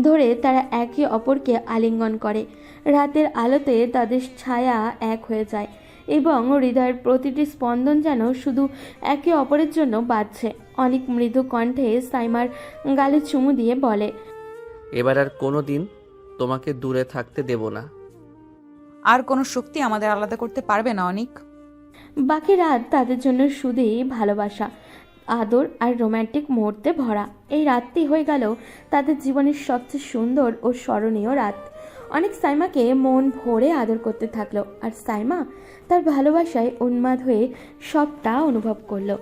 ধরে তারা একে অপরকে আলিঙ্গন করে। রাতের আলোতে তাদের ছায়া এক হয়ে যায় এবং হৃদয়ের প্রতিটি স্পন্দন যেন শুধু একে অপরের জন্য বাজছে। অনেক মৃদু কণ্ঠে সাইমার গালে চুমু দিয়ে বলে, এবার আর কোনো দিন তোমাকে দূরে থাকতে দেব না। আর কোনো শক্তি আমাদের আলাদা করতে পারবে না অনিক। বাকি রাত তাদের জন্য শুধুই ভালোবাসা, আদর আর রোম্যান্টিক মুহূর্তে ভরা। এই রাতটি হয়ে গেল তাদের জীবনের সবচেয়ে সুন্দর ও স্মরণীয় রাত। অনেক সাইমাকে মন ভরে আদর করতে থাকলো আর সাইমা তার ভালোবাসায় উন্মাদ হয়ে সবটা অনুভব করলো।